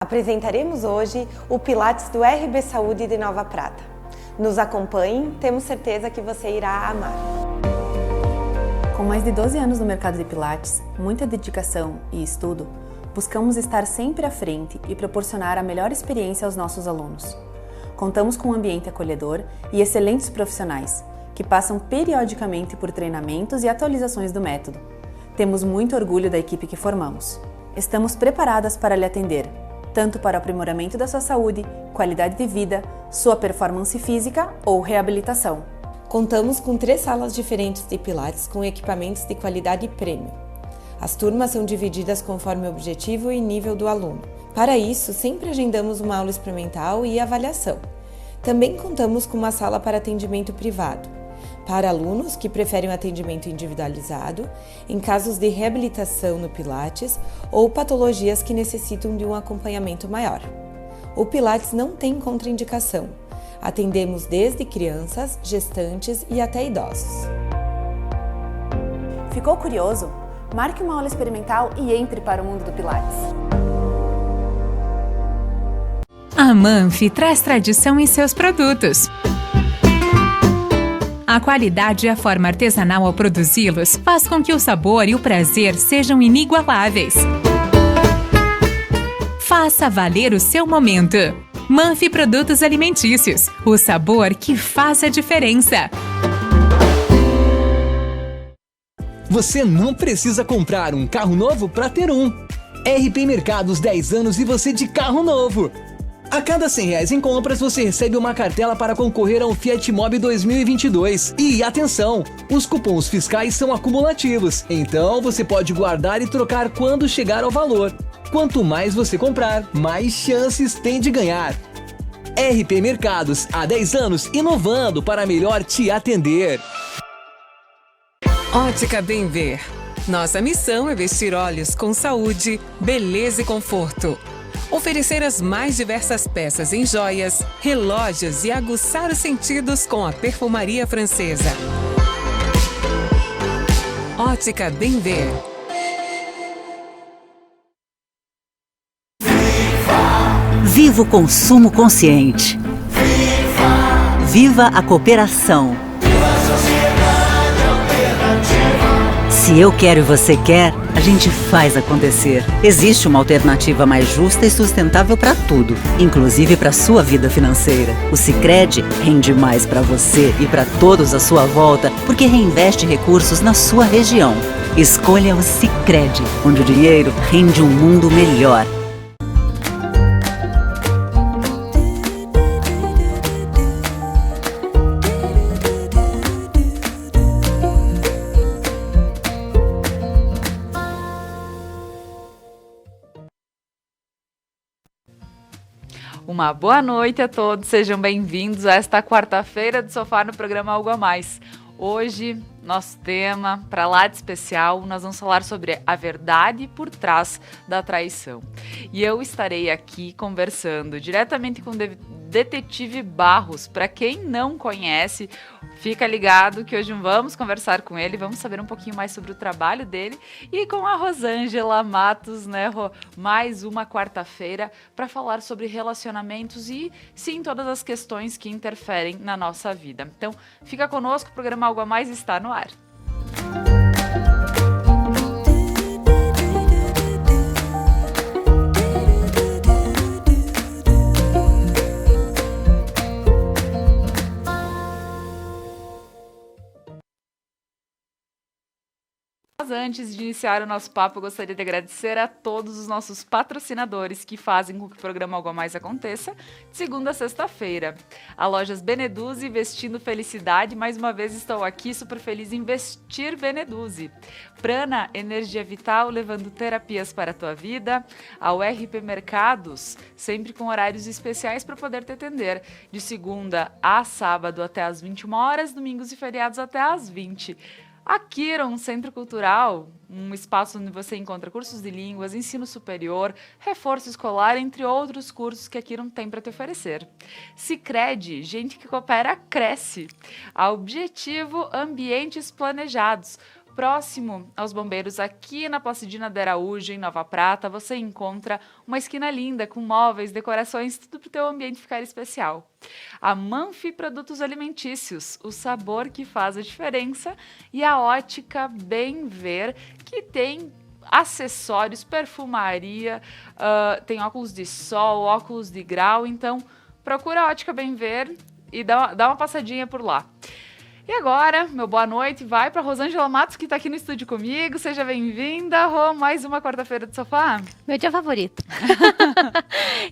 Apresentaremos hoje o Pilates do RB Saúde de Nova Prata. Nos acompanhem, temos certeza que você irá amar. Com mais de 12 anos no mercado de Pilates, muita dedicação e estudo, buscamos estar sempre à frente e proporcionar a melhor experiência aos nossos alunos. Contamos com um ambiente acolhedor e excelentes profissionais, que passam periodicamente por treinamentos e atualizações do método. Temos muito orgulho da equipe que formamos. Estamos preparadas para lhe atender, tanto para o aprimoramento da sua saúde, qualidade de vida, sua performance física ou reabilitação. Contamos com 3 salas diferentes de Pilates com equipamentos de qualidade premium. As turmas são divididas conforme o objetivo e nível do aluno. Para isso, sempre agendamos uma aula experimental e avaliação. Também contamos com uma sala para atendimento privado, para alunos que preferem um atendimento individualizado, em casos de reabilitação no Pilates ou patologias que necessitam de um acompanhamento maior. O Pilates não tem contraindicação. Atendemos desde crianças, gestantes e até idosos. Ficou curioso? Marque uma aula experimental e entre para o mundo do Pilates. A Manfi traz tradição em seus produtos. A qualidade e a forma artesanal ao produzi-los faz com que o sabor e o prazer sejam inigualáveis. Faça valer o seu momento. Manfi Produtos Alimentícios, o sabor que faz a diferença. Você não precisa comprar um carro novo para ter um. RP Mercados 10 anos e você de carro novo. A cada R$100 em compras, você recebe uma cartela para concorrer a um Fiat Mobi 2022. E atenção, os cupons fiscais são acumulativos, então você pode guardar e trocar quando chegar ao valor. Quanto mais você comprar, mais chances tem de ganhar. RP Mercados, há 10 anos, inovando para melhor te atender. Ótica Bem Ver. Nossa missão é vestir olhos com saúde, beleza e conforto. Oferecer as mais diversas peças em joias, relógios e aguçar os sentidos com a perfumaria francesa. Ótica Bem Ver. Viva o consumo consciente. Viva a cooperação. Se eu quero e você quer, a gente faz acontecer. Existe uma alternativa mais justa e sustentável para tudo, inclusive para sua vida financeira. O Sicredi rende mais para você e para todos à sua volta, porque reinveste recursos na sua região. Escolha o Sicredi, onde o dinheiro rende um mundo melhor. Uma boa noite a todos, sejam bem-vindos a esta quarta-feira do Sofá no programa Algo a Mais. Hoje, nosso tema, para lá de especial, nós vamos falar sobre a verdade por trás da traição. E eu estarei aqui conversando diretamente com o Detetive Barros. Para quem não conhece, fica ligado que hoje vamos conversar com ele, vamos saber um pouquinho mais sobre o trabalho dele e com a Rosângela Matos, né, Rô? Mais uma quarta-feira para falar sobre relacionamentos e, sim, todas as questões que interferem na nossa vida. Então, fica conosco, o programa Algo a Mais está no ar. Mas antes de iniciar o nosso papo, eu gostaria de agradecer a todos os nossos patrocinadores que fazem com que o programa Algo a Mais aconteça de segunda a sexta-feira. A Lojas Beneduzzi, vestindo felicidade. Mais uma vez estou aqui super feliz em vestir Beneduzzi. Prana, energia vital, levando terapias para a tua vida. A URP Mercados, sempre com horários especiais para poder te atender. De segunda a sábado até às 21 horas, domingos e feriados até às 20. A Kiron, Centro Cultural, um espaço onde você encontra cursos de línguas, ensino superior, reforço escolar, entre outros cursos que a Kiron tem para te oferecer. Sicredi, gente que coopera, cresce. A Objetivo, ambientes planejados. próximo aos bombeiros, aqui na Placidina de Araújo, em Nova Prata, você encontra uma esquina linda com móveis, decorações, tudo para o teu ambiente ficar especial. A Manfi Produtos Alimentícios, o sabor que faz a diferença, e a Ótica Bem Ver, que tem acessórios, perfumaria, tem óculos de sol, óculos de grau, então procura a Ótica Bem Ver e dá uma passadinha por lá. E agora, meu boa noite vai para Rosângela Matos, que está aqui no estúdio comigo. Seja bem-vinda, Rô, mais uma quarta-feira de sofá. Meu dia favorito.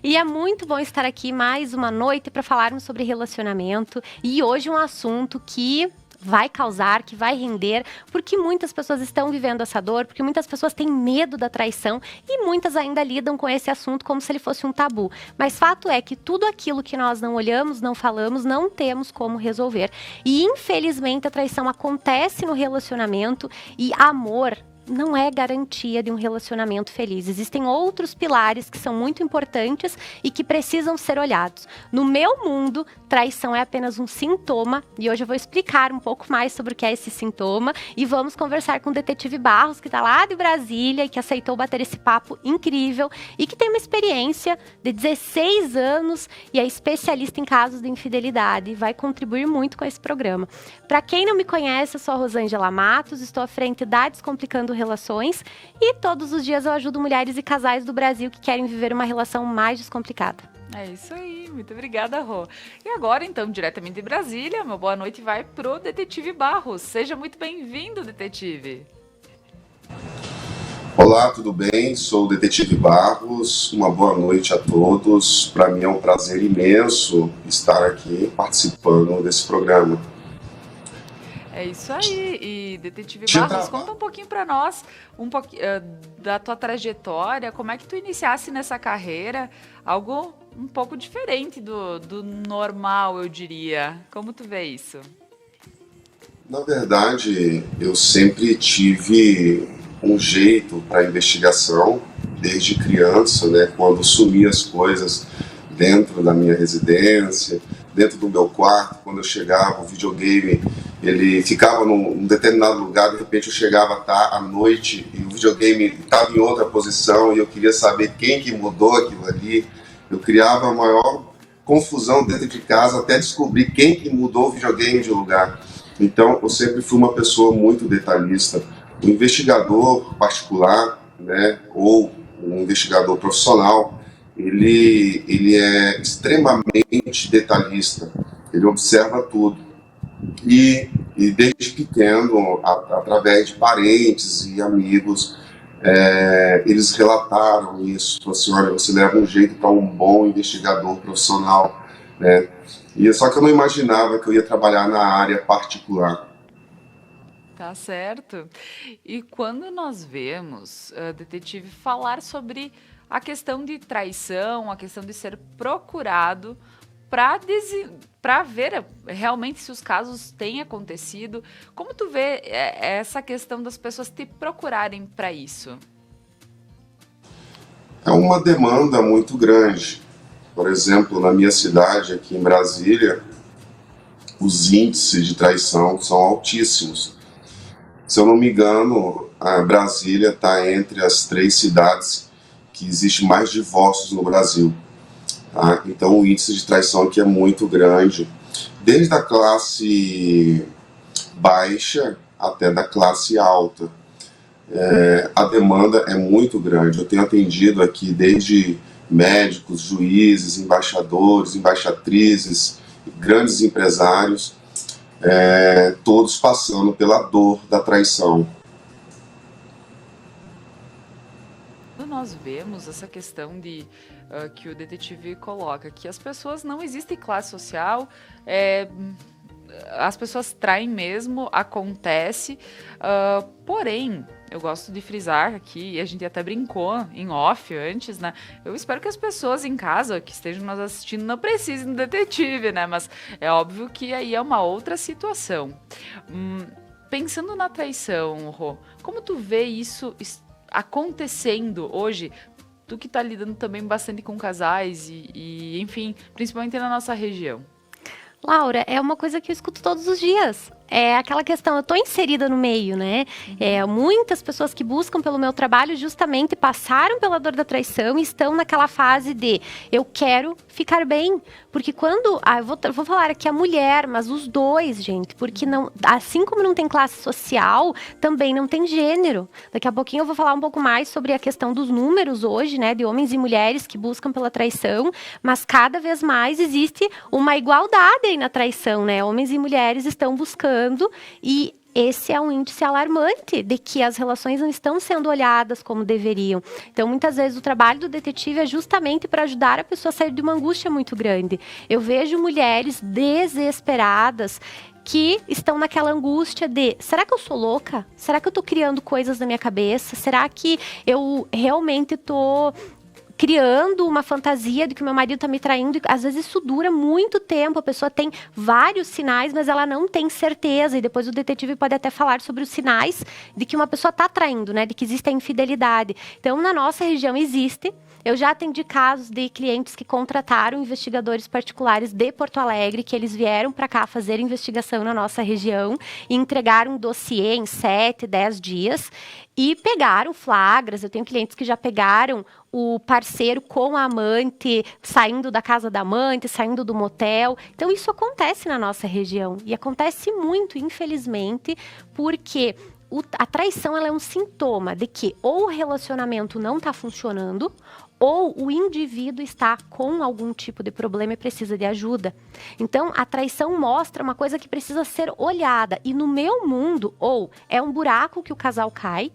E é muito bom estar aqui mais uma noite para falarmos sobre relacionamento. E hoje um assunto que vai causar, que vai render, porque muitas pessoas estão vivendo essa dor, porque muitas pessoas têm medo da traição e muitas ainda lidam com esse assunto como se ele fosse um tabu. Mas fato é que tudo aquilo que nós não olhamos, não falamos, não temos como resolver. E infelizmente a traição acontece no relacionamento e amor não é garantia de um relacionamento feliz. Existem outros pilares que são muito importantes e que precisam ser olhados. No meu mundo, traição é apenas um sintoma e hoje eu vou explicar um pouco mais sobre o que é esse sintoma e vamos conversar com o detetive Barros, que está lá de Brasília e que aceitou bater esse papo incrível e que tem uma experiência de 16 anos e é especialista em casos de infidelidade e vai contribuir muito com esse programa. Para quem não me conhece, eu sou a Rosângela Matos, estou à frente da Descomplicando Relações e todos os dias eu ajudo mulheres e casais do Brasil que querem viver uma relação mais descomplicada. É isso aí, muito obrigada, Rô. E agora, então, diretamente de Brasília, meu boa noite vai pro detetive Barros. Seja muito bem-vindo, detetive. Olá, tudo bem? Sou o detetive Barros. Uma boa noite a todos. Para mim é um prazer imenso estar aqui participando desse programa. É isso aí, e detetive Barros, conta um pouquinho para nós, da tua trajetória, como é que tu iniciasse nessa carreira, algo um pouco diferente do normal, eu diria. Como tu vê isso? Na verdade, eu sempre tive um jeito para investigação, desde criança, né, quando sumia as coisas dentro da minha residência, dentro do meu quarto, quando eu chegava, o videogame, ele ficava num determinado lugar, de repente eu chegava à noite e o videogame estava em outra posição e eu queria saber quem que mudou aquilo ali. Eu criava a maior confusão dentro de casa até descobrir quem que mudou o videogame de lugar. Então eu sempre fui uma pessoa muito detalhista. O investigador particular, né, ou um investigador profissional, ele é extremamente detalhista, ele observa tudo. E desde pequeno, através de parentes e amigos, eles relataram isso, assim, olha, você leva um jeito para um bom investigador profissional, né? E só que eu não imaginava que eu ia trabalhar na área particular. Tá certo. E quando nós vemos, detetive, falar sobre a questão de traição, a questão de ser procurado para ver realmente se os casos têm acontecido, como tu vê essa questão das pessoas te procurarem para isso? É uma demanda muito grande. Por exemplo, na minha cidade, aqui em Brasília, os índices de traição são altíssimos. Se eu não me engano, a Brasília está entre as 3 cidades que existe mais divórcios no Brasil. Tá? Então o índice de traição aqui é muito grande, desde a classe baixa até da classe alta. A demanda é muito grande. Eu tenho atendido aqui desde médicos, juízes, embaixadores, embaixatrizes, grandes empresários, todos passando pela dor da traição. Nós vemos essa questão de que o detetive coloca, que as pessoas não existem classe social, as pessoas traem mesmo, acontece, porém, eu gosto de frisar aqui, e a gente até brincou em off antes, né? Eu espero que as pessoas em casa que estejam nos assistindo não precisem do detetive, né? Mas é óbvio que aí é uma outra situação. Pensando na traição, Rô, como tu vê isso acontecendo hoje? Tu que tá lidando também bastante com casais e enfim, principalmente na nossa região. Laura, é uma coisa que eu escuto todos os dias. é aquela questão, eu estou inserida no meio, né? Muitas pessoas que buscam pelo meu trabalho justamente passaram pela dor da traição e estão naquela fase de eu quero ficar bem. Porque quando, eu vou falar aqui a mulher, mas os dois, gente, porque não, assim como não tem classe social, também não tem gênero. Daqui a pouquinho eu vou falar um pouco mais sobre a questão dos números hoje, né, de homens e mulheres que buscam pela traição, mas cada vez mais existe uma igualdade aí na traição, né? Homens e mulheres estão buscando e esse é um índice alarmante de que as relações não estão sendo olhadas como deveriam. Então, muitas vezes, o trabalho do detetive é justamente para ajudar a pessoa a sair de uma angústia muito grande. Eu vejo mulheres desesperadas que estão naquela angústia de, será que eu sou louca? Será que eu estou criando coisas na minha cabeça? Será que eu realmente estou criando uma fantasia de que o meu marido está me traindo? E às vezes isso dura muito tempo, a pessoa tem vários sinais, mas ela não tem certeza, e depois o detetive pode até falar sobre os sinais de que uma pessoa está traindo, né, de que existe a infidelidade. Então, na nossa região existe. Eu já atendi casos de clientes que contrataram investigadores particulares de Porto Alegre, que eles vieram para cá fazer investigação na nossa região e entregaram um dossiê em 7, 10 dias e pegaram flagras. Eu tenho clientes que já pegaram o parceiro com a amante, saindo da casa da amante, saindo do motel. Então, isso acontece na nossa região e acontece muito, infelizmente, porque a traição ela é um sintoma de que ou o relacionamento não está funcionando ou o indivíduo está com algum tipo de problema e precisa de ajuda. Então, a traição mostra uma coisa que precisa ser olhada. E no meu mundo, ou é um buraco que o casal cai,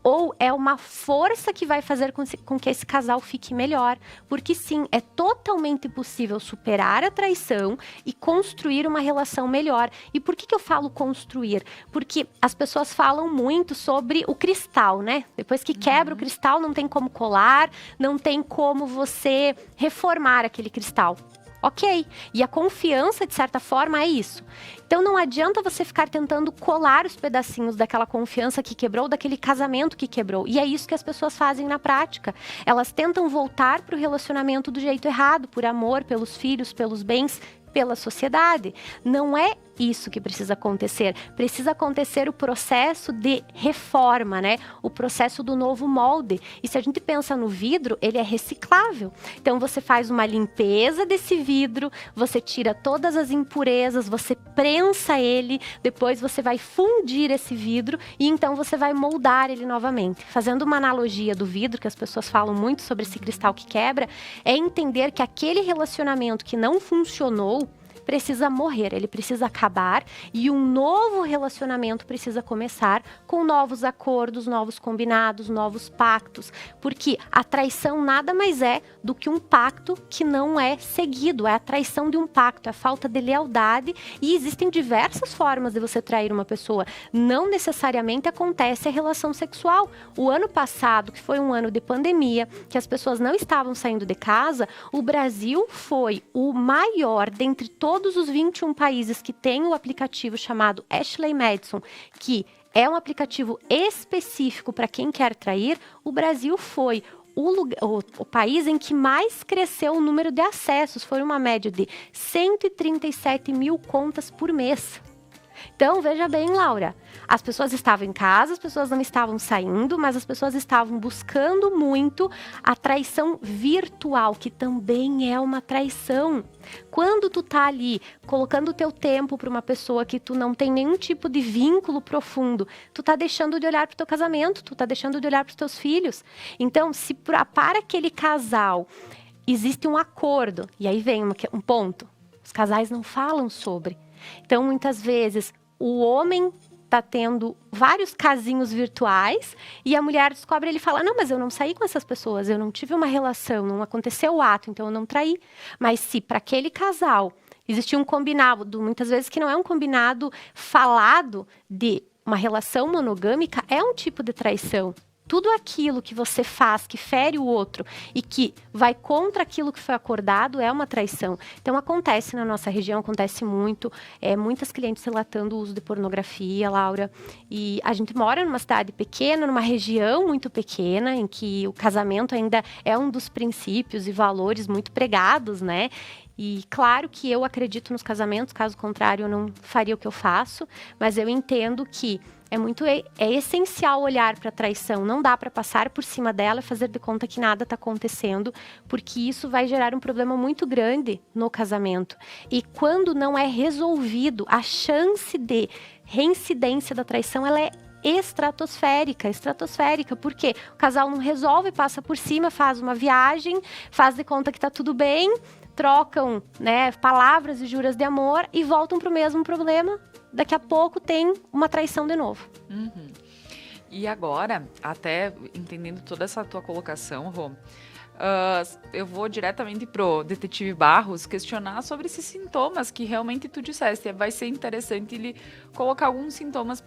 ou é uma força que vai fazer com que esse casal fique melhor. Porque sim, é totalmente possível superar a traição e construir uma relação melhor. E por que eu falo construir? Porque as pessoas falam muito sobre o cristal, né? Depois que quebra o cristal, não tem como colar, não tem como você reformar aquele cristal. Ok, e a confiança, de certa forma, é isso. Então, não adianta você ficar tentando colar os pedacinhos daquela confiança que quebrou, daquele casamento que quebrou. E é isso que as pessoas fazem na prática. Elas tentam voltar para o relacionamento do jeito errado, por amor, pelos filhos, pelos bens, pela sociedade. Não é isso que precisa acontecer. Precisa acontecer o processo de reforma, né? O processo do novo molde. E se a gente pensa no vidro, ele é reciclável. Então, você faz uma limpeza desse vidro, você tira todas as impurezas, você prensa ele, depois você vai fundir esse vidro e então você vai moldar ele novamente. Fazendo uma analogia do vidro, que as pessoas falam muito sobre esse cristal que quebra, é entender que aquele relacionamento que não funcionou precisa morrer, ele precisa acabar e um novo relacionamento precisa começar com novos acordos, novos combinados, novos pactos, porque a traição nada mais é do que um pacto que não é seguido, é a traição de um pacto, é a falta de lealdade e existem diversas formas de você trair uma pessoa, não necessariamente acontece a relação sexual. O ano passado, que foi um ano de pandemia, que as pessoas não estavam saindo de casa, o Brasil foi o maior dentre todos os 21 países que tem o aplicativo chamado Ashley Madison, que é um aplicativo específico para quem quer trair. O Brasil foi o país em que mais cresceu o número de acessos. Foi uma média de 137 mil contas por mês. Então, veja bem, Laura, as pessoas estavam em casa, as pessoas não estavam saindo, mas as pessoas estavam buscando muito a traição virtual, que também é uma traição. Quando tu tá ali colocando o teu tempo para uma pessoa que tu não tem nenhum tipo de vínculo profundo, tu tá deixando de olhar para o teu casamento, tu tá deixando de olhar para os teus filhos. Então, se para aquele casal existe um acordo, e aí vem um ponto, os casais não falam sobre. Então, muitas vezes, o homem está tendo vários casinhos virtuais e a mulher descobre, ele fala, não, mas eu não saí com essas pessoas, eu não tive uma relação, não aconteceu o ato, então eu não traí. Mas se para aquele casal existia um combinado, muitas vezes que não é um combinado falado de uma relação monogâmica, é um tipo de traição. tudo aquilo que você faz que fere o outro e que vai contra aquilo que foi acordado é uma traição. Então acontece na nossa região, acontece muito, muitas clientes relatando o uso de pornografia, Laura, e a gente mora numa cidade pequena, numa região muito pequena, em que o casamento ainda é um dos princípios e valores muito pregados, né? E claro que eu acredito nos casamentos, caso contrário eu não faria o que eu faço, mas eu entendo que é essencial olhar para a traição, não dá para passar por cima dela e fazer de conta que nada está acontecendo, porque isso vai gerar um problema muito grande no casamento. E quando não é resolvido, a chance de reincidência da traição, ela é estratosférica, porque o casal não resolve, passa por cima, faz uma viagem, faz de conta que está tudo bem, trocam, né, palavras e juras de amor e voltam para o mesmo problema. Daqui a pouco tem uma traição de novo. Uhum. E agora, até entendendo toda essa tua colocação, Rô, eu vou diretamente pro detetive Barros questionar sobre esses sintomas que realmente tu disseste. Vai ser interessante ele colocar alguns sintomas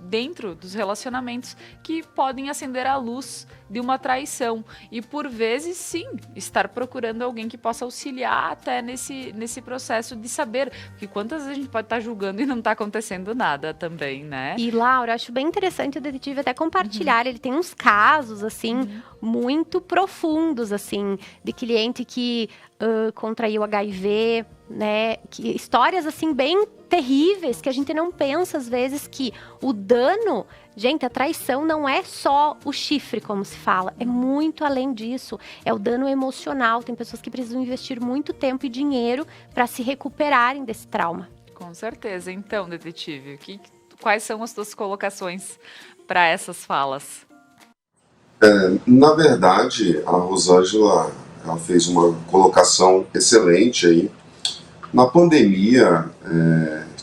dentro dos relacionamentos que podem acender a luz de uma traição e por vezes sim, estar procurando alguém que possa auxiliar até nesse processo de saber, porque quantas vezes a gente pode estar julgando e não está acontecendo nada também, né? E Laura, acho bem interessante o detetive até compartilhar, ele tem uns casos assim, muito profundos assim, de cliente que contraiu HIV, né, histórias assim bem terríveis que a gente não pensa às vezes que o dano, gente, a traição não é só o chifre, como se fala, é muito além disso, é o dano emocional, tem pessoas que precisam investir muito tempo e dinheiro para se recuperarem desse trauma. Com certeza. Então, detetive, quais são as tuas colocações para essas falas? Na verdade, a Rosângela ela fez uma colocação excelente aí. Na pandemia,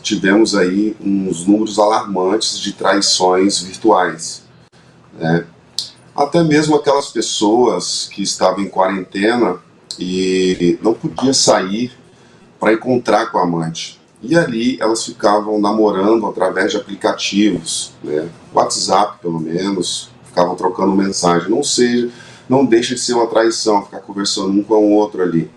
tivemos aí uns números alarmantes de traições virtuais, né? Até mesmo aquelas pessoas que estavam em quarentena e não podiam sair para encontrar com a amante. E ali elas ficavam namorando através de aplicativos, né? WhatsApp pelo menos, ficavam trocando mensagem. Não deixa de ser uma traição ficar conversando um com o outro ali,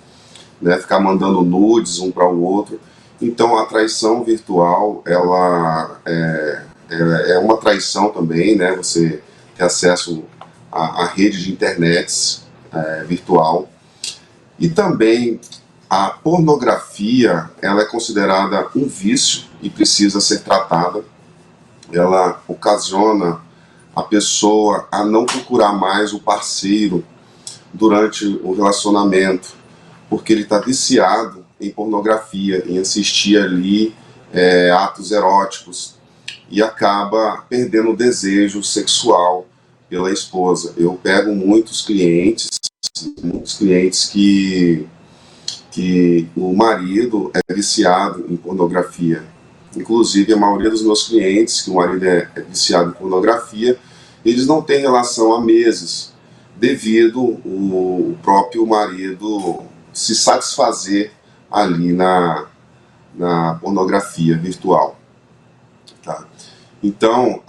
né? Ficar mandando nudes um para o outro. Então a traição virtual ela é uma traição também, né? Você ter acesso à rede de internet virtual. E também a pornografia ela é considerada um vício e precisa ser tratada. Ela ocasiona a pessoa a não procurar mais o parceiro durante o relacionamento, porque ele está viciado em pornografia, em assistir ali atos eróticos e acaba perdendo o desejo sexual pela esposa. Eu pego muitos clientes que o marido é viciado em pornografia. Inclusive, a maioria dos meus clientes, que o marido é viciado em pornografia, eles não têm relação há meses, devido o próprio marido se satisfazer ali na pornografia virtual. Tá? Então,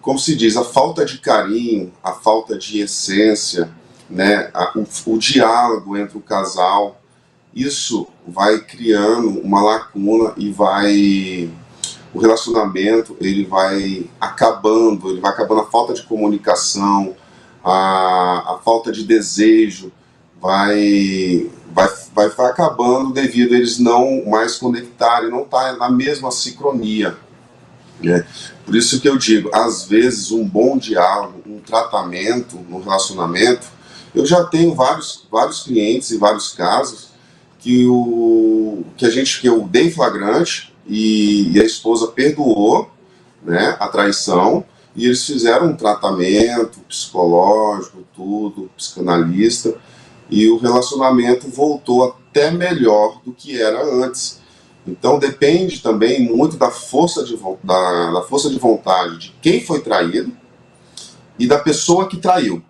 como se diz, a falta de carinho, a falta de essência, né, o diálogo entre o casal, isso vai criando uma lacuna e o relacionamento ele vai acabando a falta de comunicação, a falta de desejo vai acabando devido a eles não mais conectarem, não estar na mesma sincronia, né? Por isso que eu digo, às vezes um bom diálogo, um tratamento no relacionamento, eu já tenho vários clientes e vários casos que eu dei flagrante e a esposa perdoou, né, a traição, e eles fizeram um tratamento psicológico, tudo, psicanalista, e o relacionamento voltou até melhor do que era antes. Então depende também muito da força de vontade de quem foi traído e da pessoa que traiu,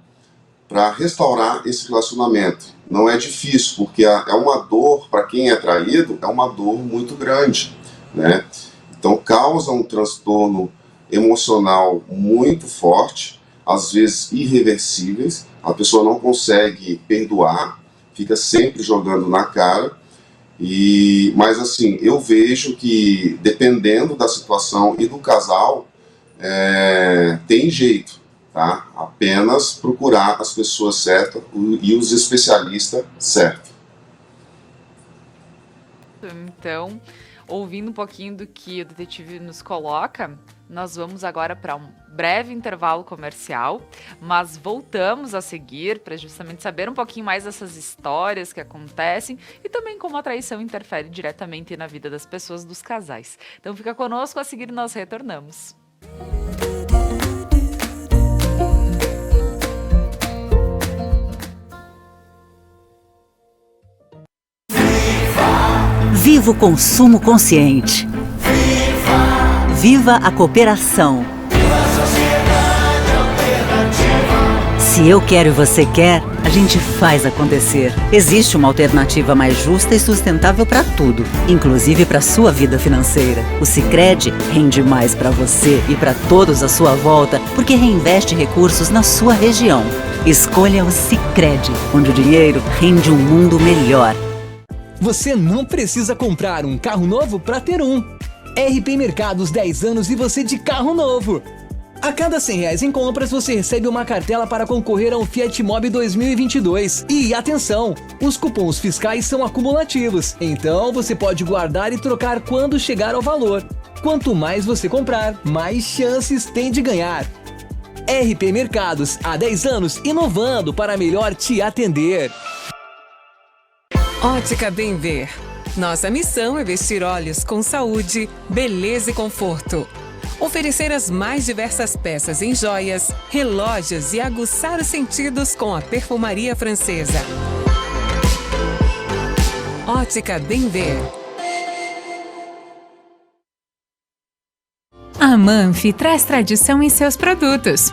para restaurar esse relacionamento. Não é difícil, porque é uma dor, para quem é traído, é uma dor muito grande, né? Então causa um transtorno emocional muito forte, às vezes irreversíveis, a pessoa não consegue perdoar, fica sempre jogando na cara, mas assim, eu vejo que dependendo da situação e do casal, tem jeito, tá? Apenas procurar as pessoas certas e os especialistas certos. Então, ouvindo um pouquinho do que o detetive nos coloca, nós vamos agora para um breve intervalo comercial, mas voltamos a seguir para justamente saber um pouquinho mais dessas histórias que acontecem e também como a traição interfere diretamente na vida das pessoas, dos casais. Então fica conosco, a seguir nós retornamos. Viva o consumo consciente. Viva a cooperação. Se eu quero e você quer, a gente faz acontecer. Existe uma alternativa mais justa e sustentável para tudo, inclusive para sua vida financeira. O Sicredi rende mais para você e para todos à sua volta, porque reinveste recursos na sua região. Escolha o Sicredi, onde o dinheiro rende um mundo melhor. Você não precisa comprar um carro novo para ter um. RP Mercados 10 anos e você de carro novo. A cada R$100 em compras, você recebe uma cartela para concorrer ao Fiat Mobi 2022. E atenção, os cupons fiscais são acumulativos, então você pode guardar e trocar quando chegar ao valor. Quanto mais você comprar, mais chances tem de ganhar. RP Mercados, há 10 anos, inovando para melhor te atender. Ótica Bem Ver. Nossa missão é vestir olhos com saúde, beleza e conforto. Oferecer as mais diversas peças em joias, relógios e aguçar os sentidos com a perfumaria francesa. Ótica Bem Ver. A Manfi traz tradição em seus produtos.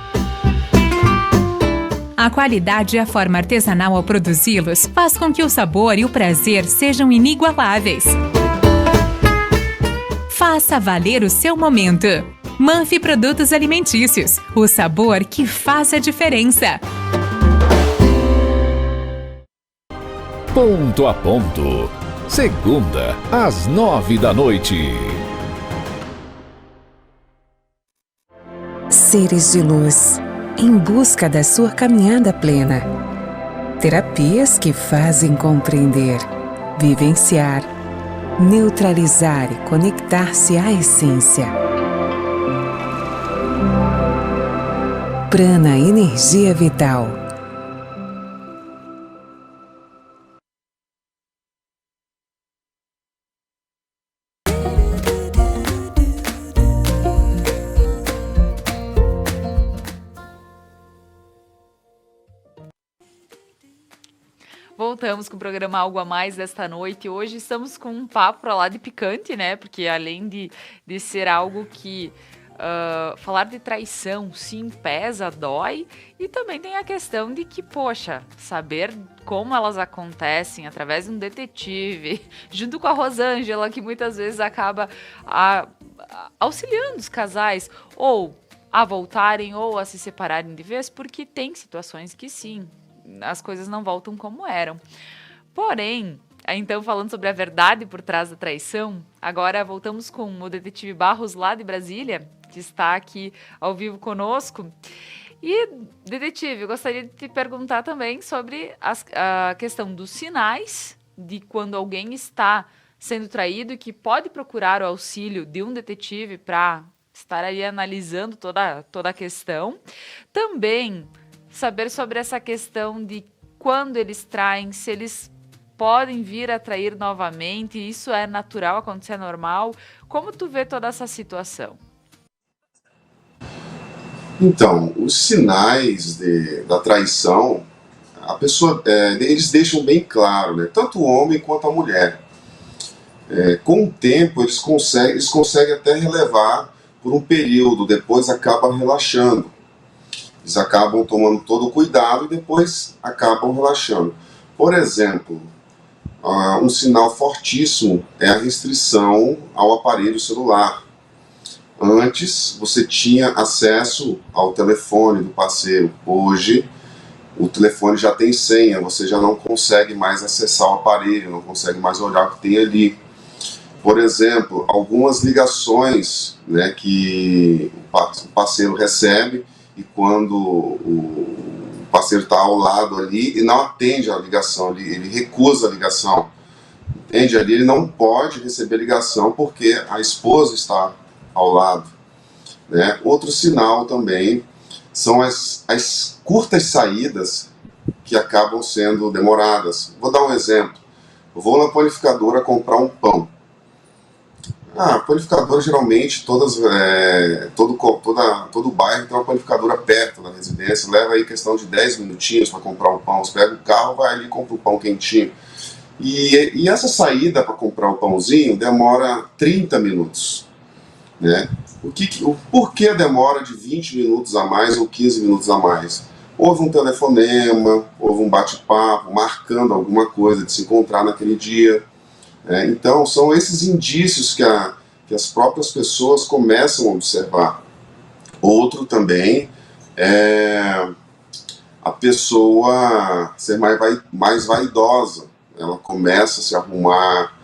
A qualidade e a forma artesanal ao produzi-los faz com que o sabor e o prazer sejam inigualáveis. Faça valer o seu momento. Manfi Produtos Alimentícios, o sabor que faz a diferença. Ponto a Ponto. Segunda, às 9h. Seres de luz, em busca da sua caminhada plena. Terapias que fazem compreender, vivenciar, neutralizar e conectar-se à essência. Prana Energia Vital. Voltamos com o programa Algo a Mais desta noite. Hoje estamos com um papo pra lá de picante, né? Porque além de ser algo que falar de traição, sim, pesa, dói. E também tem a questão de que, poxa, saber como elas acontecem através de um detetive, junto com a Rosângela, que muitas vezes acaba auxiliando os casais, ou a voltarem, ou a se separarem de vez, porque tem situações que sim, as coisas não voltam como eram. Porém, então falando sobre a verdade por trás da traição, agora voltamos com o detetive Barros, lá de Brasília, que está aqui ao vivo conosco. E, detetive, eu gostaria de te perguntar também sobre a questão dos sinais de quando alguém está sendo traído e que pode procurar o auxílio de um detetive para estar aí analisando toda a questão. Também saber sobre essa questão de quando eles traem, se eles podem vir a trair novamente, isso é natural, acontecer normal. Como tu vê toda essa situação? Então, os sinais da traição, a pessoa, eles deixam bem claro, né? Tanto o homem quanto a mulher. Com o tempo, eles conseguem até relevar por um período, depois acaba relaxando. Eles acabam tomando todo o cuidado e depois acabam relaxando. Por exemplo, um sinal fortíssimo é a restrição ao aparelho celular. Antes, você tinha acesso ao telefone do parceiro. Hoje, o telefone já tem senha, você já não consegue mais acessar o aparelho, não consegue mais olhar o que tem ali. Por exemplo, algumas ligações, né, que o parceiro recebe e quando o parceiro está ao lado ali e não atende a ligação, ele recusa a ligação. Entende? Ali ele não pode receber ligação porque a esposa está ao lado. Né? Outro sinal também são as curtas saídas que acabam sendo demoradas. Vou dar um exemplo. Eu vou na panificadora comprar um pão. A panificadora geralmente, todo bairro tem uma panificadora perto da residência, leva aí questão de 10 minutinhos para comprar um pão. Você pega o carro, vai ali e compra o pão quentinho. E essa saída para comprar o pãozinho demora 30 minutos. Né? Por que demora de 20 minutos a mais ou 15 minutos a mais? Houve um telefonema, houve um bate-papo, marcando alguma coisa de se encontrar naquele dia. Então, são esses indícios que as próprias pessoas começam a observar. Outro também é a pessoa ser mais vaidosa. Ela começa a se arrumar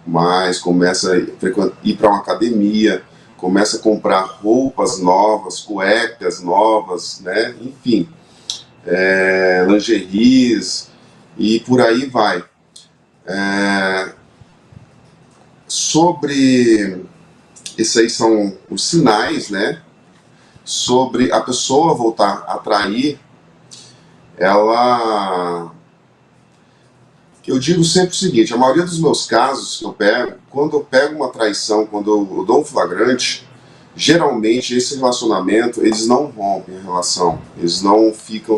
mais, começa a ir para uma academia, começa a comprar roupas novas, cuecas novas, né? Enfim, lingeries e por aí vai. Sobre, esses aí são os sinais, né? Sobre a pessoa voltar a atrair, eu digo sempre o seguinte, a maioria dos meus casos que eu pego, quando eu pego uma traição, quando eu dou um flagrante, geralmente esse relacionamento, eles não rompem a relação, eles não ficam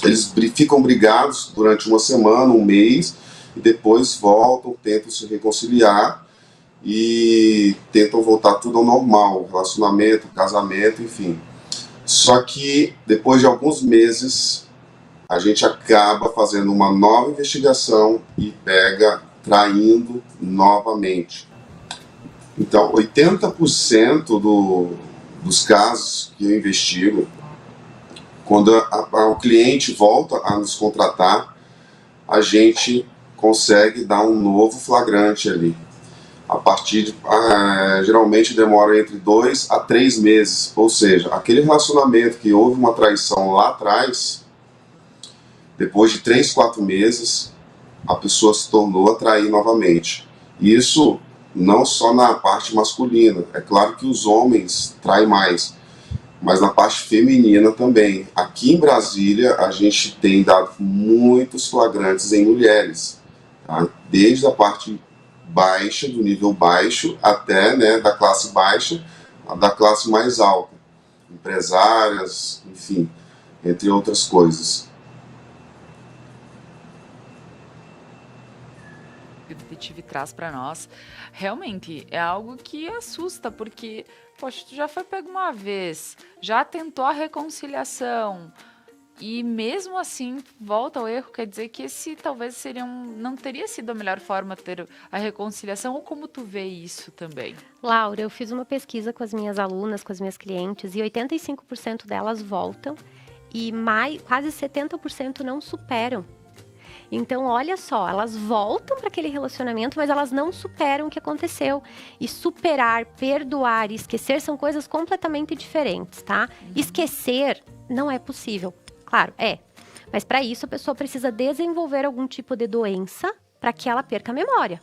eles ficam brigados durante uma semana, um mês, e depois voltam, tentam se reconciliar e tentam voltar tudo ao normal, o relacionamento, o casamento, enfim. Só que depois de alguns meses a gente acaba fazendo uma nova investigação e pega traindo novamente. Então, 80% dos casos que eu investigo, quando o cliente volta a nos contratar, a gente consegue dar um novo flagrante ali. A partir de, geralmente demora entre 2 a 3 meses, ou seja, aquele relacionamento que houve uma traição lá atrás, depois de 3, 4 meses, a pessoa se tornou a trair novamente. Isso não só na parte masculina, é claro que os homens traem mais, mas na parte feminina também. Aqui em Brasília, a gente tem dado muitos flagrantes em mulheres, tá? Desde a parte baixa, do nível baixo, até, né, da classe baixa, da classe mais alta, empresárias, enfim, entre outras coisas. O detetive traz para nós, realmente é algo que assusta, porque, poxa, tu já foi pego uma vez, já tentou a reconciliação, e mesmo assim volta ao erro, quer dizer que esse talvez não teria sido a melhor forma ter a reconciliação, ou como tu vê isso também? Laura, eu fiz uma pesquisa com as minhas alunas, com as minhas clientes, e 85% delas voltam, e quase 70% não superam. Então, olha só, elas voltam para aquele relacionamento, mas elas não superam o que aconteceu. E superar, perdoar e esquecer são coisas completamente diferentes, tá? Esquecer não é possível. Claro, mas para isso a pessoa precisa desenvolver algum tipo de doença para que ela perca a memória.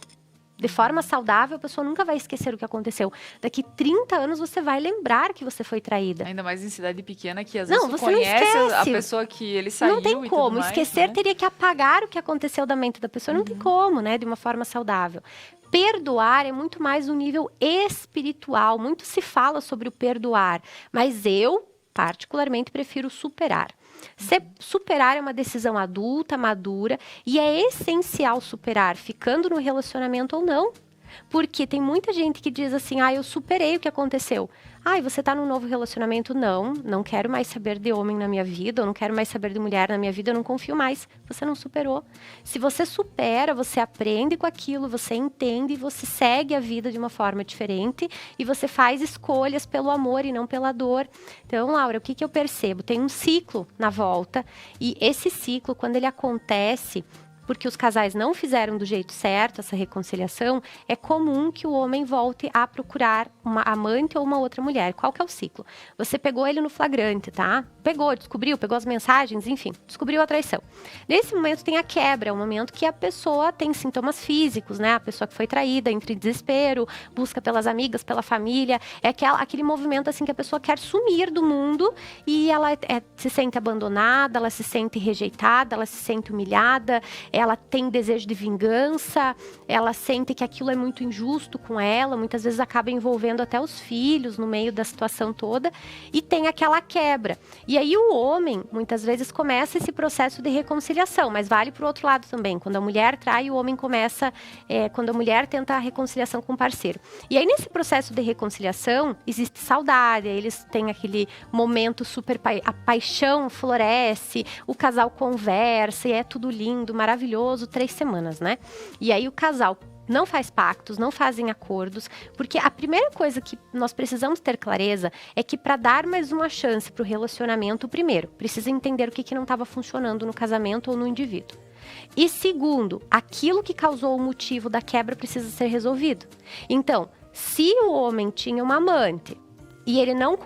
De forma saudável, a pessoa nunca vai esquecer o que aconteceu. Daqui 30 anos você vai lembrar que você foi traída. Ainda mais em cidade pequena, que às vezes você conhece a pessoa que ele saiu. Não tem como. Mais, esquecer, né? Teria que apagar o que aconteceu da mente da pessoa. Não tem como, né? De uma forma saudável. Perdoar é muito mais um nível espiritual. Muito se fala sobre o perdoar. Mas eu, particularmente, prefiro superar. Superar é uma decisão adulta, madura, e é essencial superar, ficando no relacionamento ou não. Porque tem muita gente que diz assim, eu superei o que aconteceu. E você tá num novo relacionamento? Não quero mais saber de homem na minha vida, eu não quero mais saber de mulher na minha vida, eu não confio mais. Você não superou. Se você supera, você aprende com aquilo, você entende, você segue a vida de uma forma diferente e você faz escolhas pelo amor e não pela dor. Então, Laura, o que eu percebo? Tem um ciclo na volta e esse ciclo, quando ele acontece, porque os casais não fizeram do jeito certo essa reconciliação, é comum que o homem volte a procurar uma amante ou uma outra mulher. Qual que é o ciclo? Você pegou ele no flagrante, tá? Descobriu, pegou as mensagens, enfim, descobriu a traição. Nesse momento tem a quebra, é um momento que a pessoa tem sintomas físicos, né? A pessoa que foi traída, entra em desespero, busca pelas amigas, pela família, é aquele movimento assim que a pessoa quer sumir do mundo e ela se sente abandonada, ela se sente rejeitada, ela se sente humilhada, ela tem desejo de vingança, ela sente que aquilo é muito injusto com ela, muitas vezes acaba envolvendo até os filhos no meio da situação toda, e tem aquela quebra. E aí o homem, muitas vezes, começa esse processo de reconciliação, mas vale para o outro lado também. Quando a mulher trai, o homem começa, quando a mulher tenta a reconciliação com o parceiro. E aí nesse processo de reconciliação, existe saudade, eles têm aquele momento super, a paixão floresce, o casal conversa, e é tudo lindo, maravilhoso, 3 semanas, né? E aí o casal não faz pactos, não fazem acordos, porque a primeira coisa que nós precisamos ter clareza é que para dar mais uma chance para o relacionamento, primeiro, precisa entender o que não estava funcionando no casamento ou no indivíduo. E segundo, aquilo que causou o motivo da quebra precisa ser resolvido. Então, se o homem tinha uma amante e ele não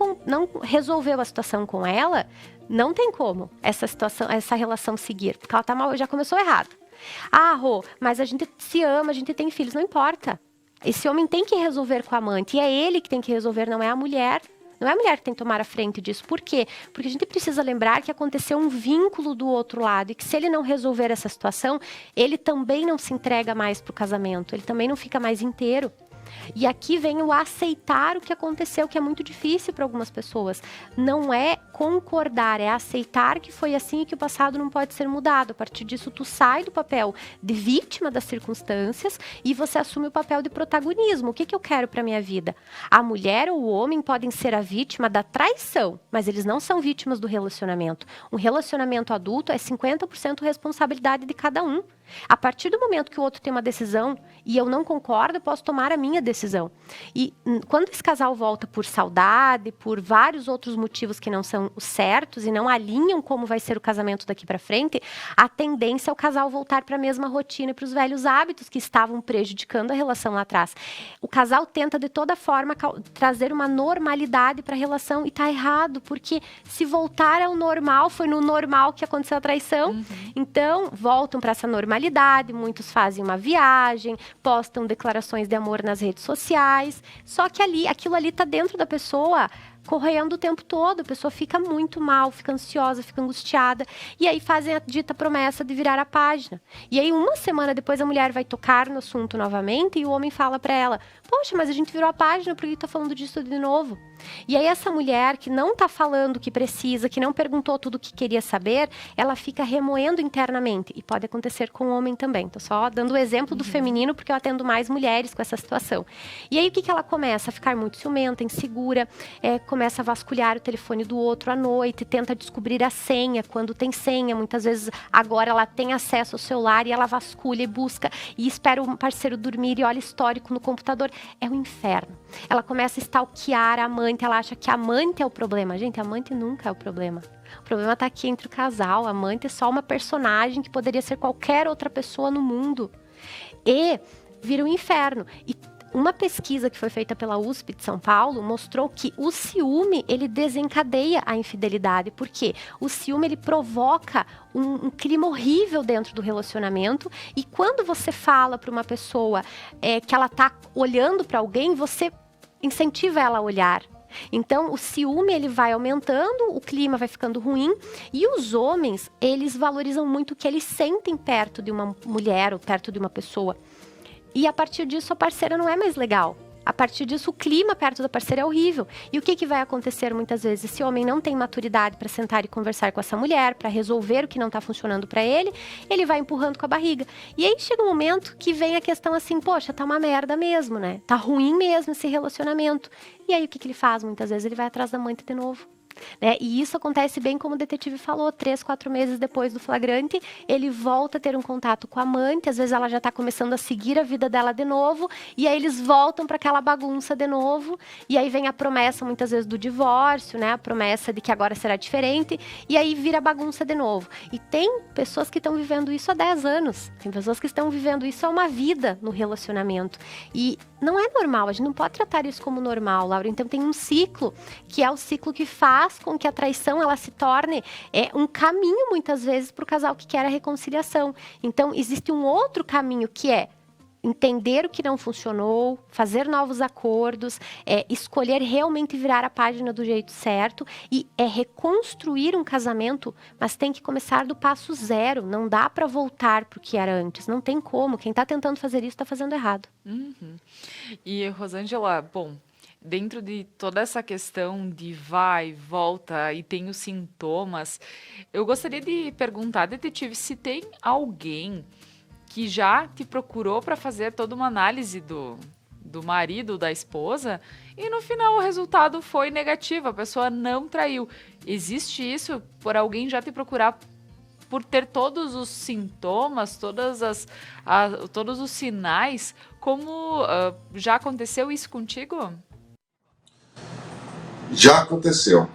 resolveu a situação com ela, não tem como essa relação seguir, porque ela tá mal, já começou errado. Rô, mas a gente se ama, a gente tem filhos, não importa. Esse homem tem que resolver com a amante, e é ele que tem que resolver, não é a mulher. Não é a mulher que tem que tomar a frente disso. Por quê? Porque a gente precisa lembrar que aconteceu um vínculo do outro lado, e que se ele não resolver essa situação, ele também não se entrega mais pro casamento, ele também não fica mais inteiro. E aqui vem o aceitar o que aconteceu, que é muito difícil para algumas pessoas. Não é concordar, é aceitar que foi assim e que o passado não pode ser mudado. A partir disso, tu sai do papel de vítima das circunstâncias e você assume o papel de protagonismo. O que eu quero para minha vida? A mulher ou o homem podem ser a vítima da traição, mas eles não são vítimas do relacionamento. Um relacionamento adulto é 50% responsabilidade de cada um. A partir do momento que o outro tem uma decisão e eu não concordo, eu posso tomar a minha decisão. E quando esse casal volta por saudade, por vários outros motivos que não são os certos e não alinham como vai ser o casamento daqui para frente, a tendência é o casal voltar para a mesma rotina e para os velhos hábitos que estavam prejudicando a relação lá atrás. O casal tenta de toda forma trazer uma normalidade para a relação e está errado, porque se voltar ao normal, foi no normal que aconteceu a traição. Então, voltam para essa normalidade. Muitos fazem uma viagem, postam declarações de amor nas redes sociais, só que aquilo ali está dentro da pessoa, correndo o tempo todo, a pessoa fica muito mal, fica ansiosa, fica angustiada, e aí fazem a dita promessa de virar a página. E aí uma semana depois a mulher vai tocar no assunto novamente e o homem fala para ela, poxa, mas a gente virou a página, por que tá falando disso de novo? E aí essa mulher que não tá falando o que precisa, que não perguntou tudo o que queria saber, ela fica remoendo internamente, e pode acontecer com o homem também. Tô só dando o exemplo do feminino, porque eu atendo mais mulheres com essa situação. E aí o que ela começa? A ficar muito ciumenta, insegura, começa a vasculhar o telefone do outro à noite, tenta descobrir a senha, quando tem senha, muitas vezes agora ela tem acesso ao celular e ela vasculha e busca e espera o parceiro dormir e olha histórico no computador. É um inferno. Ela começa a stalkear a amante, ela acha que a amante é o problema. Gente, a amante nunca é o problema. O problema está aqui entre o casal. A amante é só uma personagem que poderia ser qualquer outra pessoa no mundo. E vira um inferno. E uma pesquisa que foi feita pela USP de São Paulo mostrou que o ciúme, ele desencadeia a infidelidade. Por quê? O ciúme, ele provoca um clima horrível dentro do relacionamento. E quando você fala para uma pessoa que ela está olhando para alguém, você incentiva ela a olhar. Então, o ciúme, ele vai aumentando, o clima vai ficando ruim. E os homens, eles valorizam muito o que eles sentem perto de uma mulher ou perto de uma pessoa. E a partir disso, a parceira não é mais legal. A partir disso, o clima perto da parceira é horrível. E o que vai acontecer muitas vezes? Esse homem não tem maturidade para sentar e conversar com essa mulher, para resolver o que não está funcionando para ele vai empurrando com a barriga. E aí chega um momento que vem a questão assim, poxa, tá uma merda mesmo, né? Tá ruim mesmo esse relacionamento. E aí o que ele faz? Muitas vezes ele vai atrás da amante de novo. Né? E isso acontece bem como o detetive falou, 3, 4 meses depois do flagrante, ele volta a ter um contato com a amante, às vezes ela já está começando a seguir a vida dela de novo, e aí eles voltam para aquela bagunça de novo, e aí vem a promessa muitas vezes do divórcio, né? A promessa de que agora será diferente, e aí vira bagunça de novo. E tem pessoas que estão vivendo isso há 10 anos, tem pessoas que estão vivendo isso há uma vida no relacionamento, e não é normal, a gente não pode tratar isso como normal, Laura. Então tem um ciclo, que é o ciclo que faz com que a traição ela se torne um caminho, muitas vezes, para o casal que quer a reconciliação. Então existe um outro caminho, que é entender o que não funcionou, fazer novos acordos, escolher realmente virar a página do jeito certo e reconstruir um casamento, mas tem que começar do passo zero. Não dá para voltar para o que era antes, não tem como. Quem está tentando fazer isso está fazendo errado. Uhum. E, Rosângela, bom, dentro de toda essa questão de vai, volta e tem os sintomas, eu gostaria de perguntar, detetive, se tem alguém que já te procurou para fazer toda uma análise do marido, da esposa, e no final o resultado foi negativo, a pessoa não traiu. Existe isso por alguém já te procurar por ter todos os sintomas, todos os sinais, como já aconteceu isso contigo? Já aconteceu.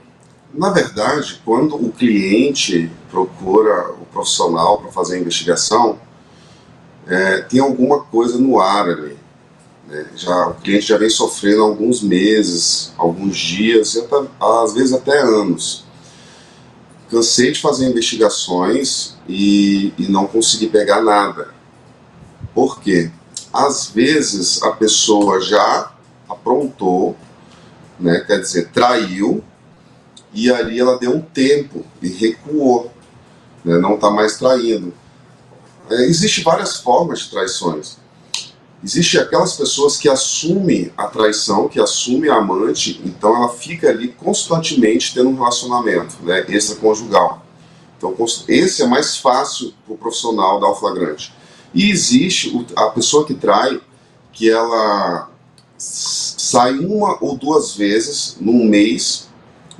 Na verdade, quando o cliente procura o profissional para fazer a investigação, tem alguma coisa no ar ali. Né? O cliente já vem sofrendo há alguns meses, alguns dias, e às vezes até anos. Cansei de fazer investigações e não consegui pegar nada. Por quê? Às vezes a pessoa já aprontou, né, quer dizer, traiu, e ali ela deu um tempo e recuou, né, não está mais traindo. Existem várias formas de traições. Existem aquelas pessoas que assumem a traição, que assumem a amante, então ela fica ali constantemente tendo um relacionamento, né, extraconjugal. Então esse é mais fácil para o profissional dar o flagrante. E existe a pessoa que trai, que ela sai 1 ou 2 vezes num mês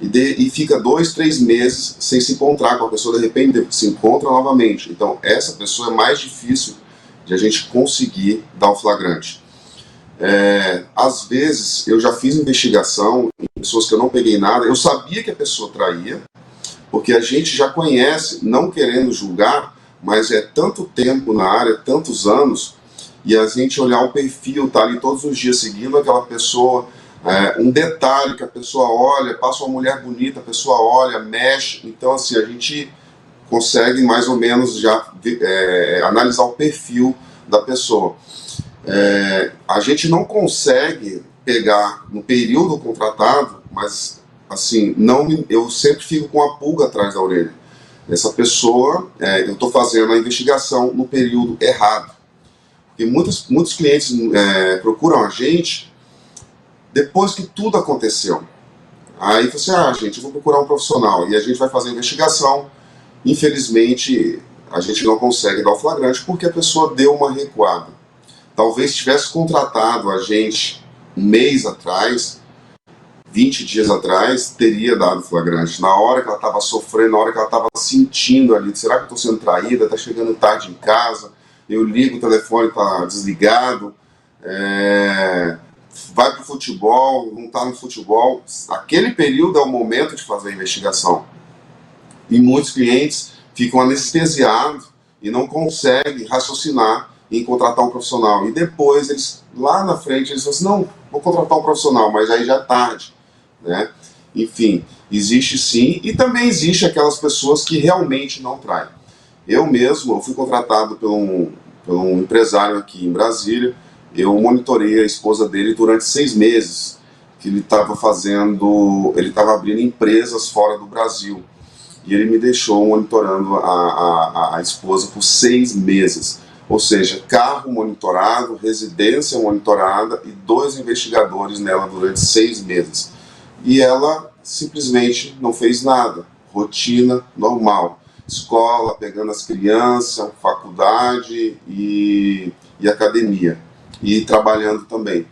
e fica 2, 3 meses sem se encontrar com a pessoa, de repente se encontra novamente. Então essa pessoa é mais difícil de a gente conseguir dar o flagrante. Às vezes eu já fiz investigação em pessoas que eu não peguei nada, eu sabia que a pessoa traía, porque a gente já conhece, não querendo julgar, mas é tanto tempo na área, tantos anos, e a gente olhar o perfil, tá ali todos os dias seguindo aquela pessoa, um detalhe que a pessoa olha, passa uma mulher bonita, a pessoa olha, mexe, então assim, a gente consegue mais ou menos já analisar o perfil da pessoa. A gente não consegue pegar no período contratado, mas assim, eu sempre fico com a pulga atrás da orelha. Essa pessoa, eu estou fazendo a investigação no período errado. Porque muitos clientes procuram a gente depois que tudo aconteceu. Aí você, gente, eu vou procurar um profissional. E a gente vai fazer a investigação. Infelizmente, a gente não consegue dar o flagrante porque a pessoa deu uma recuada. Talvez tivesse contratado a gente um mês atrás, 20 dias atrás, teria dado flagrante. Na hora que ela estava sofrendo, na hora que ela estava sentindo ali, será que eu estou sendo traída? Está chegando tarde em casa, eu ligo, o telefone está desligado, vai para o futebol, não está no futebol. Aquele período é o momento de fazer a investigação. E muitos clientes ficam anestesiados e não conseguem raciocinar em contratar um profissional. E depois, lá na frente, eles falam assim, não, vou contratar um profissional, mas aí já é tarde. Né? Enfim, existe sim, e também existe aquelas pessoas que realmente não traem. Eu fui contratado por um empresário aqui em Brasília, eu monitorei a esposa dele durante 6 meses, que ele estava abrindo empresas fora do Brasil, e ele me deixou monitorando a esposa por 6 meses. Ou seja, carro monitorado, residência monitorada e 2 investigadores nela durante 6 meses. E ela simplesmente não fez nada. Rotina normal. Escola, pegando as crianças, faculdade e academia. E trabalhando também.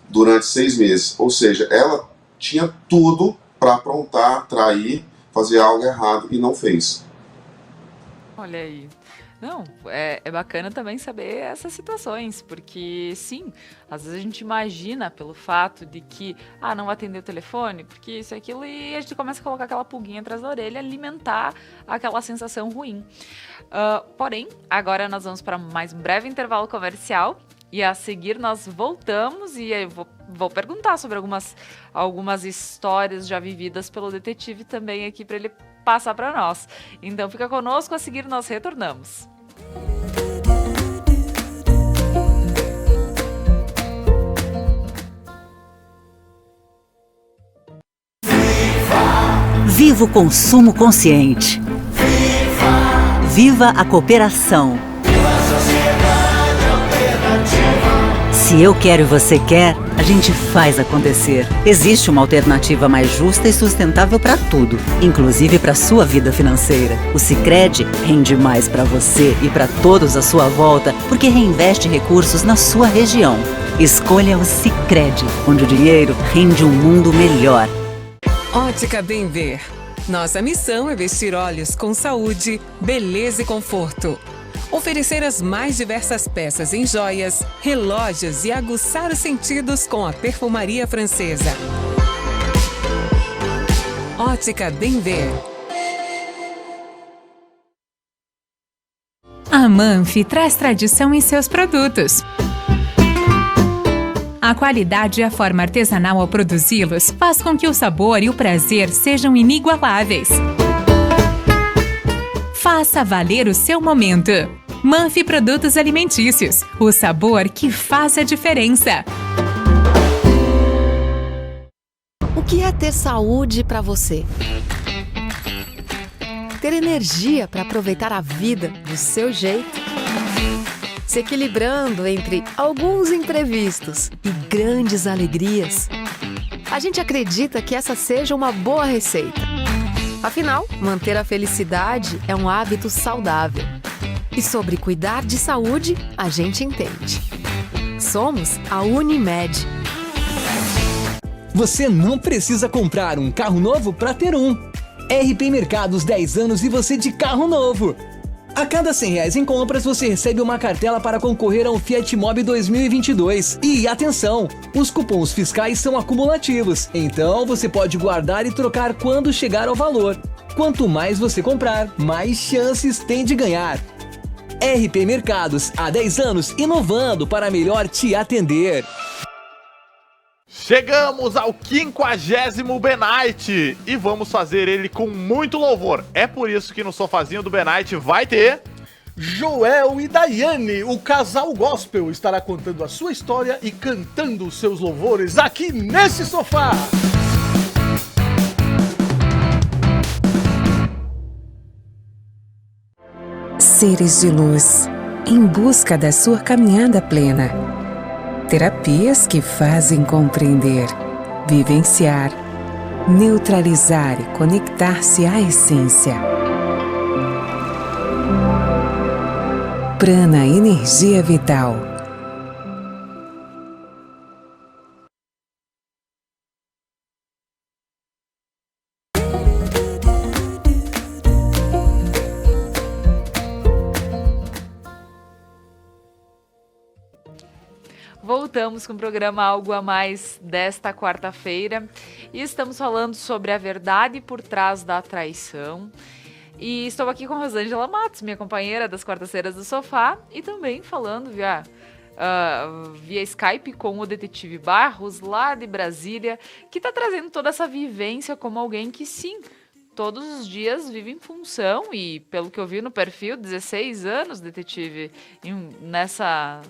Durante 6 meses. Ou seja, ela tinha tudo para aprontar, trair, fazer algo errado e não fez. Olha aí. Não, é bacana também saber essas situações, porque sim, às vezes a gente imagina pelo fato de que, não vai atender o telefone, porque isso e aquilo, e a gente começa a colocar aquela pulguinha atrás da orelha, alimentar aquela sensação ruim. Porém, agora nós vamos para mais um breve intervalo comercial, e a seguir nós voltamos e eu vou perguntar sobre algumas histórias já vividas pelo detetive também aqui para ele passar para nós. Então fica conosco, a seguir nós retornamos. Viva o consumo consciente. Viva a cooperação. Se eu quero e você quer, a gente faz acontecer. Existe uma alternativa mais justa e sustentável para tudo, inclusive para sua vida financeira. O Sicredi rende mais para você e para todos à sua volta, porque reinveste recursos na sua região. Escolha o Sicredi, onde o dinheiro rende um mundo melhor. Ótica Bem Ver. Nossa missão é vestir olhos com saúde, beleza e conforto. Oferecer as mais diversas peças em joias, relógios e aguçar os sentidos com a perfumaria francesa. Ótica Bem Ver. A Manfi traz tradição em seus produtos. A qualidade e a forma artesanal ao produzi-los faz com que o sabor e o prazer sejam inigualáveis. Faça valer o seu momento. Manfi Produtos Alimentícios, o sabor que faz a diferença. O que é ter saúde para você? Ter energia para aproveitar a vida do seu jeito? Se equilibrando entre alguns imprevistos e grandes alegrias? A gente acredita que essa seja uma boa receita. Afinal, manter a felicidade é um hábito saudável. E sobre cuidar de saúde, a gente entende. Somos a Unimed. Você não precisa comprar um carro novo para ter um. RP Mercados 10 anos e você de carro novo. A cada R$100 em compras, você recebe uma cartela para concorrer a um Fiat Mobi 2022. E atenção, os cupons fiscais são acumulativos, então você pode guardar e trocar quando chegar ao valor. Quanto mais você comprar, mais chances tem de ganhar. RP Mercados, há 10 anos, inovando para melhor te atender. Chegamos ao 50º B-Night e vamos fazer ele com muito louvor. É por isso que no sofazinho do B-Night vai ter... Joel e Daiane, o casal gospel, estará contando a sua história e cantando os seus louvores aqui nesse sofá. Seres de luz, em busca da sua caminhada plena. Terapias que fazem compreender, vivenciar, neutralizar e conectar-se à essência. Prana Energia Vital. Voltamos com o programa Algo a Mais desta quarta-feira e estamos falando sobre a verdade por trás da traição. E estou aqui com Rosângela Matos, minha companheira das quartas-feiras do sofá, e também falando via Skype com o detetive Barros, lá de Brasília, que está trazendo toda essa vivência como alguém que, sim, todos os dias vive em função, e pelo que eu vi no perfil, 16 anos, detetive,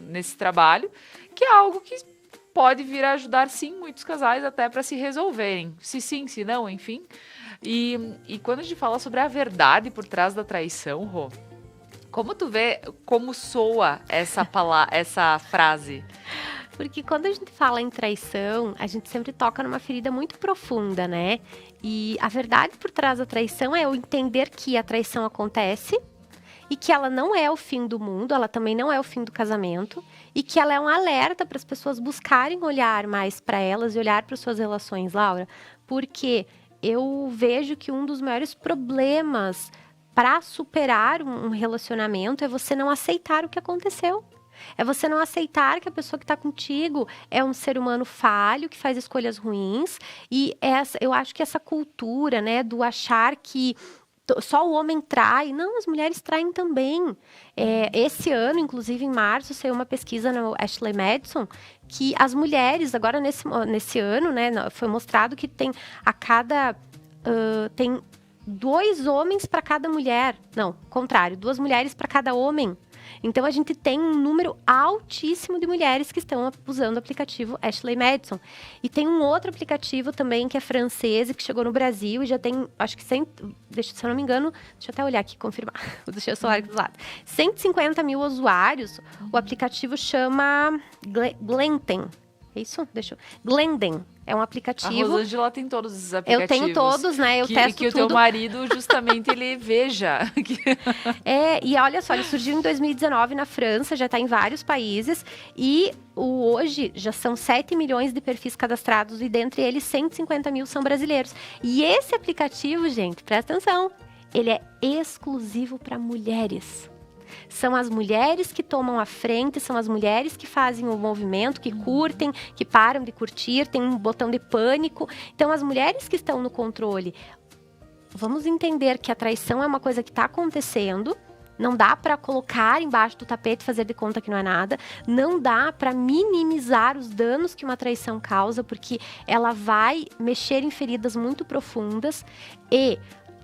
nesse trabalho, que é algo que pode vir a ajudar, sim, muitos casais até para se resolverem. Se sim, se não, enfim. E quando a gente fala sobre a verdade por trás da traição, Rô, Como tu vê, como soa essa frase? Porque quando a gente fala em traição, a gente sempre toca numa ferida muito profunda, né? E a verdade por trás da traição é o entender que a traição acontece e que ela não é o fim do mundo, ela também não é o fim do casamento e que ela é um alerta para as pessoas buscarem olhar mais para elas e olhar para suas relações, Laura. Porque eu vejo que um dos maiores problemas para superar um relacionamento é você não aceitar o que aconteceu. É você não aceitar que a pessoa que está contigo é um ser humano falho, que faz escolhas ruins. E eu acho que essa cultura, né, do achar que só o homem trai. Não, as mulheres traem também. Esse ano, inclusive em março, saiu uma pesquisa no Ashley Madison que as mulheres, agora nesse ano, né, foi mostrado que tem tem 2 homens para cada mulher. Não, contrário, 2 mulheres para cada homem. Então, a gente tem um número altíssimo de mulheres que estão usando o aplicativo Ashley Madison. E tem um outro aplicativo também que é francês e que chegou no Brasil e já tem, acho que se eu não me engano, deixa eu até olhar aqui, confirmar. Deixa o celular aqui do lado. 150 mil usuários. O aplicativo chama Glenden. É isso? Glenden. É um aplicativo. A Rosângela tem todos os aplicativos. Eu tenho todos, né? Eu testo que tudo. o teu marido, justamente, ele veja. E olha só, ele surgiu em 2019 na França, já está em vários países. E hoje já são 7 milhões de perfis cadastrados e dentre eles 150 mil são brasileiros. E esse aplicativo, gente, presta atenção, ele é exclusivo para mulheres. São as mulheres que tomam a frente, são as mulheres que fazem o movimento, que curtem, que param de curtir, tem um botão de pânico. Então, as mulheres que estão no controle. Vamos entender que a traição é uma coisa que está acontecendo. Não dá para colocar embaixo do tapete e fazer de conta que não é nada. Não dá para minimizar os danos que uma traição causa, porque ela vai mexer em feridas muito profundas e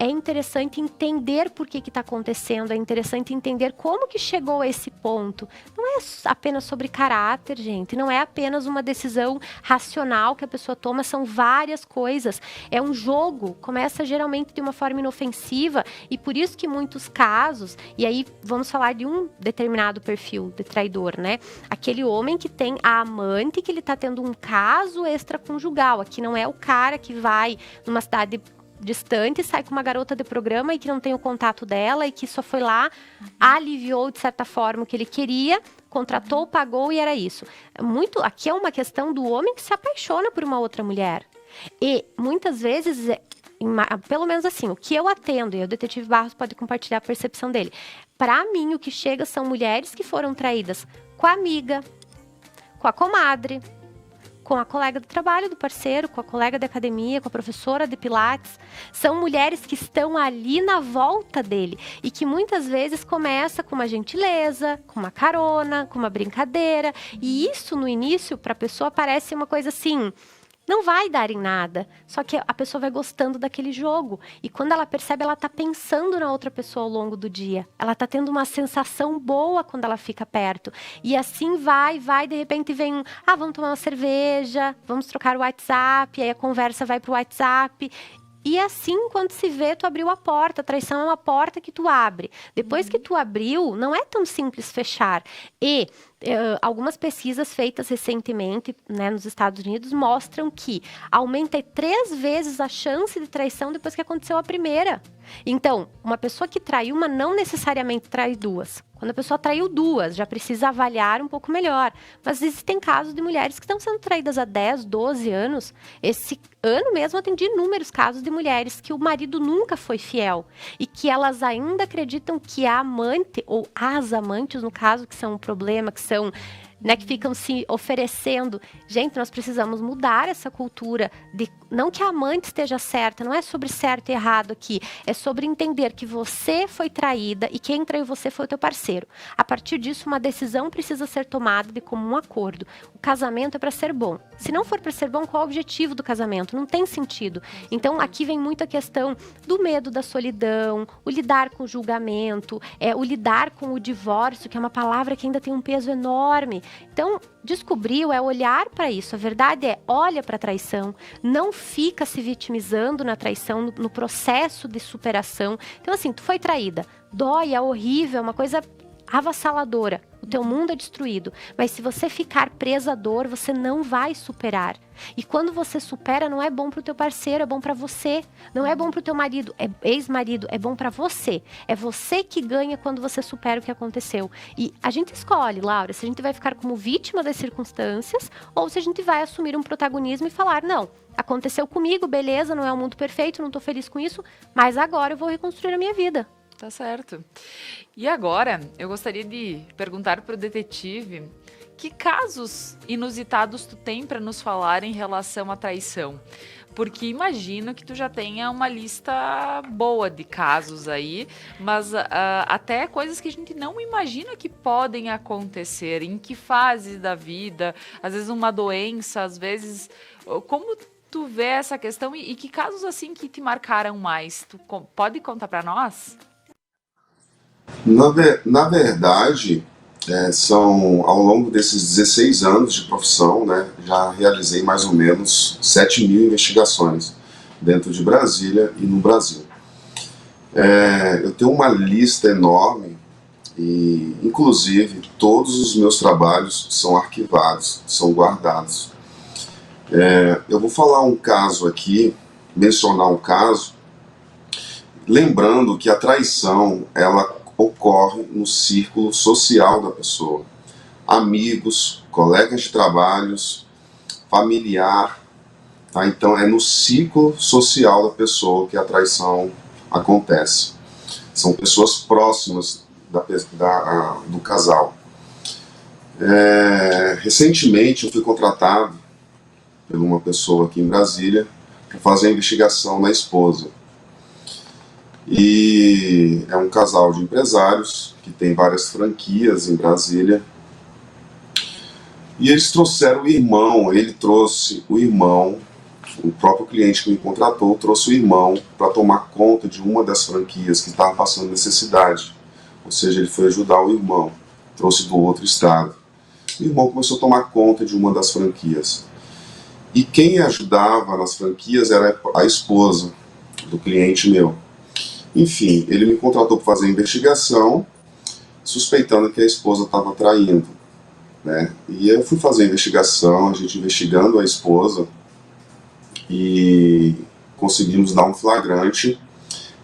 é interessante entender por que está acontecendo, é interessante entender como que chegou a esse ponto. Não é apenas sobre caráter, gente, não é apenas uma decisão racional que a pessoa toma, são várias coisas. É um jogo, começa geralmente de uma forma inofensiva e por isso que muitos casos, e aí vamos falar de um determinado perfil de traidor, né? Aquele homem que tem a amante, que ele está tendo um caso extraconjugal. Aqui não é o cara que vai numa cidade distante, sai com uma garota de programa e que não tem o contato dela e que só foi lá, aliviou de certa forma o que ele queria, contratou, pagou e era isso. Aqui é uma questão do homem que se apaixona por uma outra mulher. E muitas vezes, pelo menos assim, o que eu atendo, e o detetive Barros pode compartilhar a percepção dele, para mim o que chega são mulheres que foram traídas com a amiga, com a comadre, com a colega de trabalho do parceiro, com a colega de academia, com a professora de pilates. São mulheres que estão ali na volta dele e que muitas vezes começa com uma gentileza, com uma carona, com uma brincadeira. E isso no início para a pessoa parece uma coisa assim, não vai dar em nada, só que a pessoa vai gostando daquele jogo. E quando ela percebe, ela está pensando na outra pessoa ao longo do dia. Ela está tendo uma sensação boa quando ela fica perto. E assim vai, de repente vem vamos tomar uma cerveja, vamos trocar o WhatsApp, aí a conversa vai para o WhatsApp. E assim, quando se vê, tu abriu a porta. A traição é uma porta que tu abre. Depois que tu abriu, não é tão simples fechar. E algumas pesquisas feitas recentemente, né, nos Estados Unidos mostram que aumenta 3 vezes a chance de traição depois que aconteceu a primeira. Então, uma pessoa que trai uma não necessariamente trai 2. Quando a pessoa traiu 2, já precisa avaliar um pouco melhor. Mas existem casos de mulheres que estão sendo traídas há 10, 12 anos. Esse ano mesmo eu atendi inúmeros casos de mulheres que o marido nunca foi fiel. E que elas ainda acreditam que a amante, ou as amantes, no caso, que são um problema, que são, né, que ficam se oferecendo. Gente, nós precisamos mudar essa cultura de não que a amante esteja certa, não é sobre certo e errado aqui, é sobre entender que você foi traída e quem traiu você foi o teu parceiro. A partir disso, uma decisão precisa ser tomada de comum acordo. O casamento é para ser bom. Se não for para ser bom, qual é o objetivo do casamento? Não tem sentido. Então, aqui vem muito a questão do medo da solidão, o lidar com o julgamento, o lidar com o divórcio, que é uma palavra que ainda tem um peso enorme. Então, descobriu é olhar para isso. A verdade é, olha para a traição, não fica se vitimizando na traição, no processo de superação. Então, assim, tu foi traída. dói, é horrível, é uma coisa avassaladora. O teu mundo é destruído. Mas se você ficar presa à dor, você não vai superar. E quando você supera, não é bom pro teu parceiro, é bom pra você. Não é bom pro teu marido, ex-marido, é bom pra você. É você que ganha quando você supera o que aconteceu. E a gente escolhe, Laura, se a gente vai ficar como vítima das circunstâncias ou se a gente vai assumir um protagonismo e falar, não, aconteceu comigo, beleza, não é um mundo perfeito, não tô feliz com isso, mas agora eu vou reconstruir a minha vida. Tá certo. E agora, eu gostaria de perguntar para o detetive que casos inusitados tu tem para nos falar em relação à traição? Porque imagino que tu já tenha uma lista boa de casos aí, mas até coisas que a gente não imagina que podem acontecer, em que fase da vida, às vezes uma doença, às vezes... Como tu vê essa questão e que casos assim que te marcaram mais? Tu pode contar para nós? Na verdade, ao longo desses 16 anos de profissão, né, já realizei mais ou menos 7.000 investigações dentro de Brasília e no Brasil. Eu tenho uma lista enorme e, inclusive, todos os meus trabalhos são arquivados, são guardados. Eu vou falar um caso aqui, mencionar um caso, lembrando que a traição, ela ocorre no círculo social da pessoa. Amigos, colegas de trabalhos, familiar, tá? Então é no ciclo social da pessoa que a traição acontece. São pessoas próximas do casal. Recentemente eu fui contratado por uma pessoa aqui em Brasília para fazer a investigação na esposa. E é um casal de empresários que tem várias franquias em Brasília. E eles trouxeram o irmão, ele trouxe o irmão, o próprio cliente que me contratou trouxe o irmão para tomar conta de uma das franquias que estava passando necessidade. Ou seja, ele foi ajudar o irmão, trouxe do outro estado. O irmão começou a tomar conta de uma das franquias. E quem ajudava nas franquias era a esposa do cliente meu. Enfim, ele me contratou para fazer a investigação, suspeitando que a esposa estava traindo, né? E eu fui fazer a investigação, a gente investigando a esposa, e conseguimos dar um flagrante,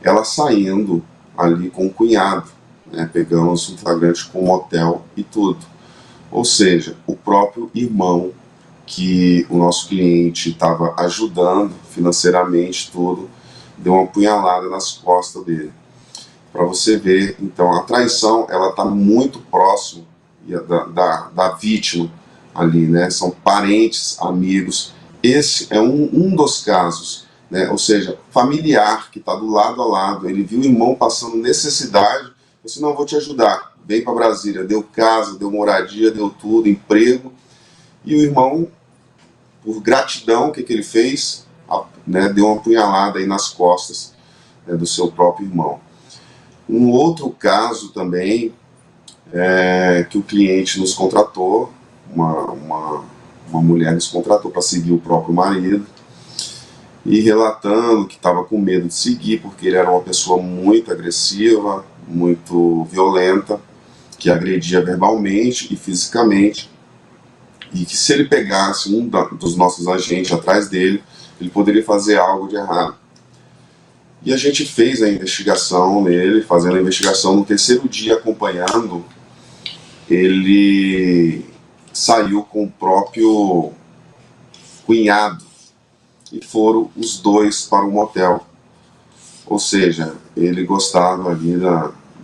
ela saindo ali com o cunhado, né? Pegamos um flagrante com um motel e tudo. Ou seja, o próprio irmão que o nosso cliente estava ajudando financeiramente, tudo, deu uma punhalada nas costas dele. Para você ver, então, a traição, ela está muito próximo da vítima ali, né? São parentes, amigos. Esse é um dos casos, né? Ou seja, familiar, que está do lado a lado. Ele viu o irmão passando necessidade, disse, não, vou te ajudar. Veio para Brasília, deu casa, deu moradia, deu tudo, emprego. E o irmão, por gratidão, o que ele fez? Né, deu uma punhalada aí nas costas, né, do seu próprio irmão. Um outro caso também que o cliente nos contratou, uma mulher nos contratou para seguir o próprio marido, e relatando que estava com medo de seguir porque ele era uma pessoa muito agressiva, muito violenta, que agredia verbalmente e fisicamente, e que se ele pegasse um dos nossos agentes atrás dele, ele poderia fazer algo de errado. E a gente fez a investigação nele, fazendo a investigação. No terceiro dia, acompanhando, ele saiu com o próprio cunhado e foram os dois para um motel. Ou seja, ele gostava ali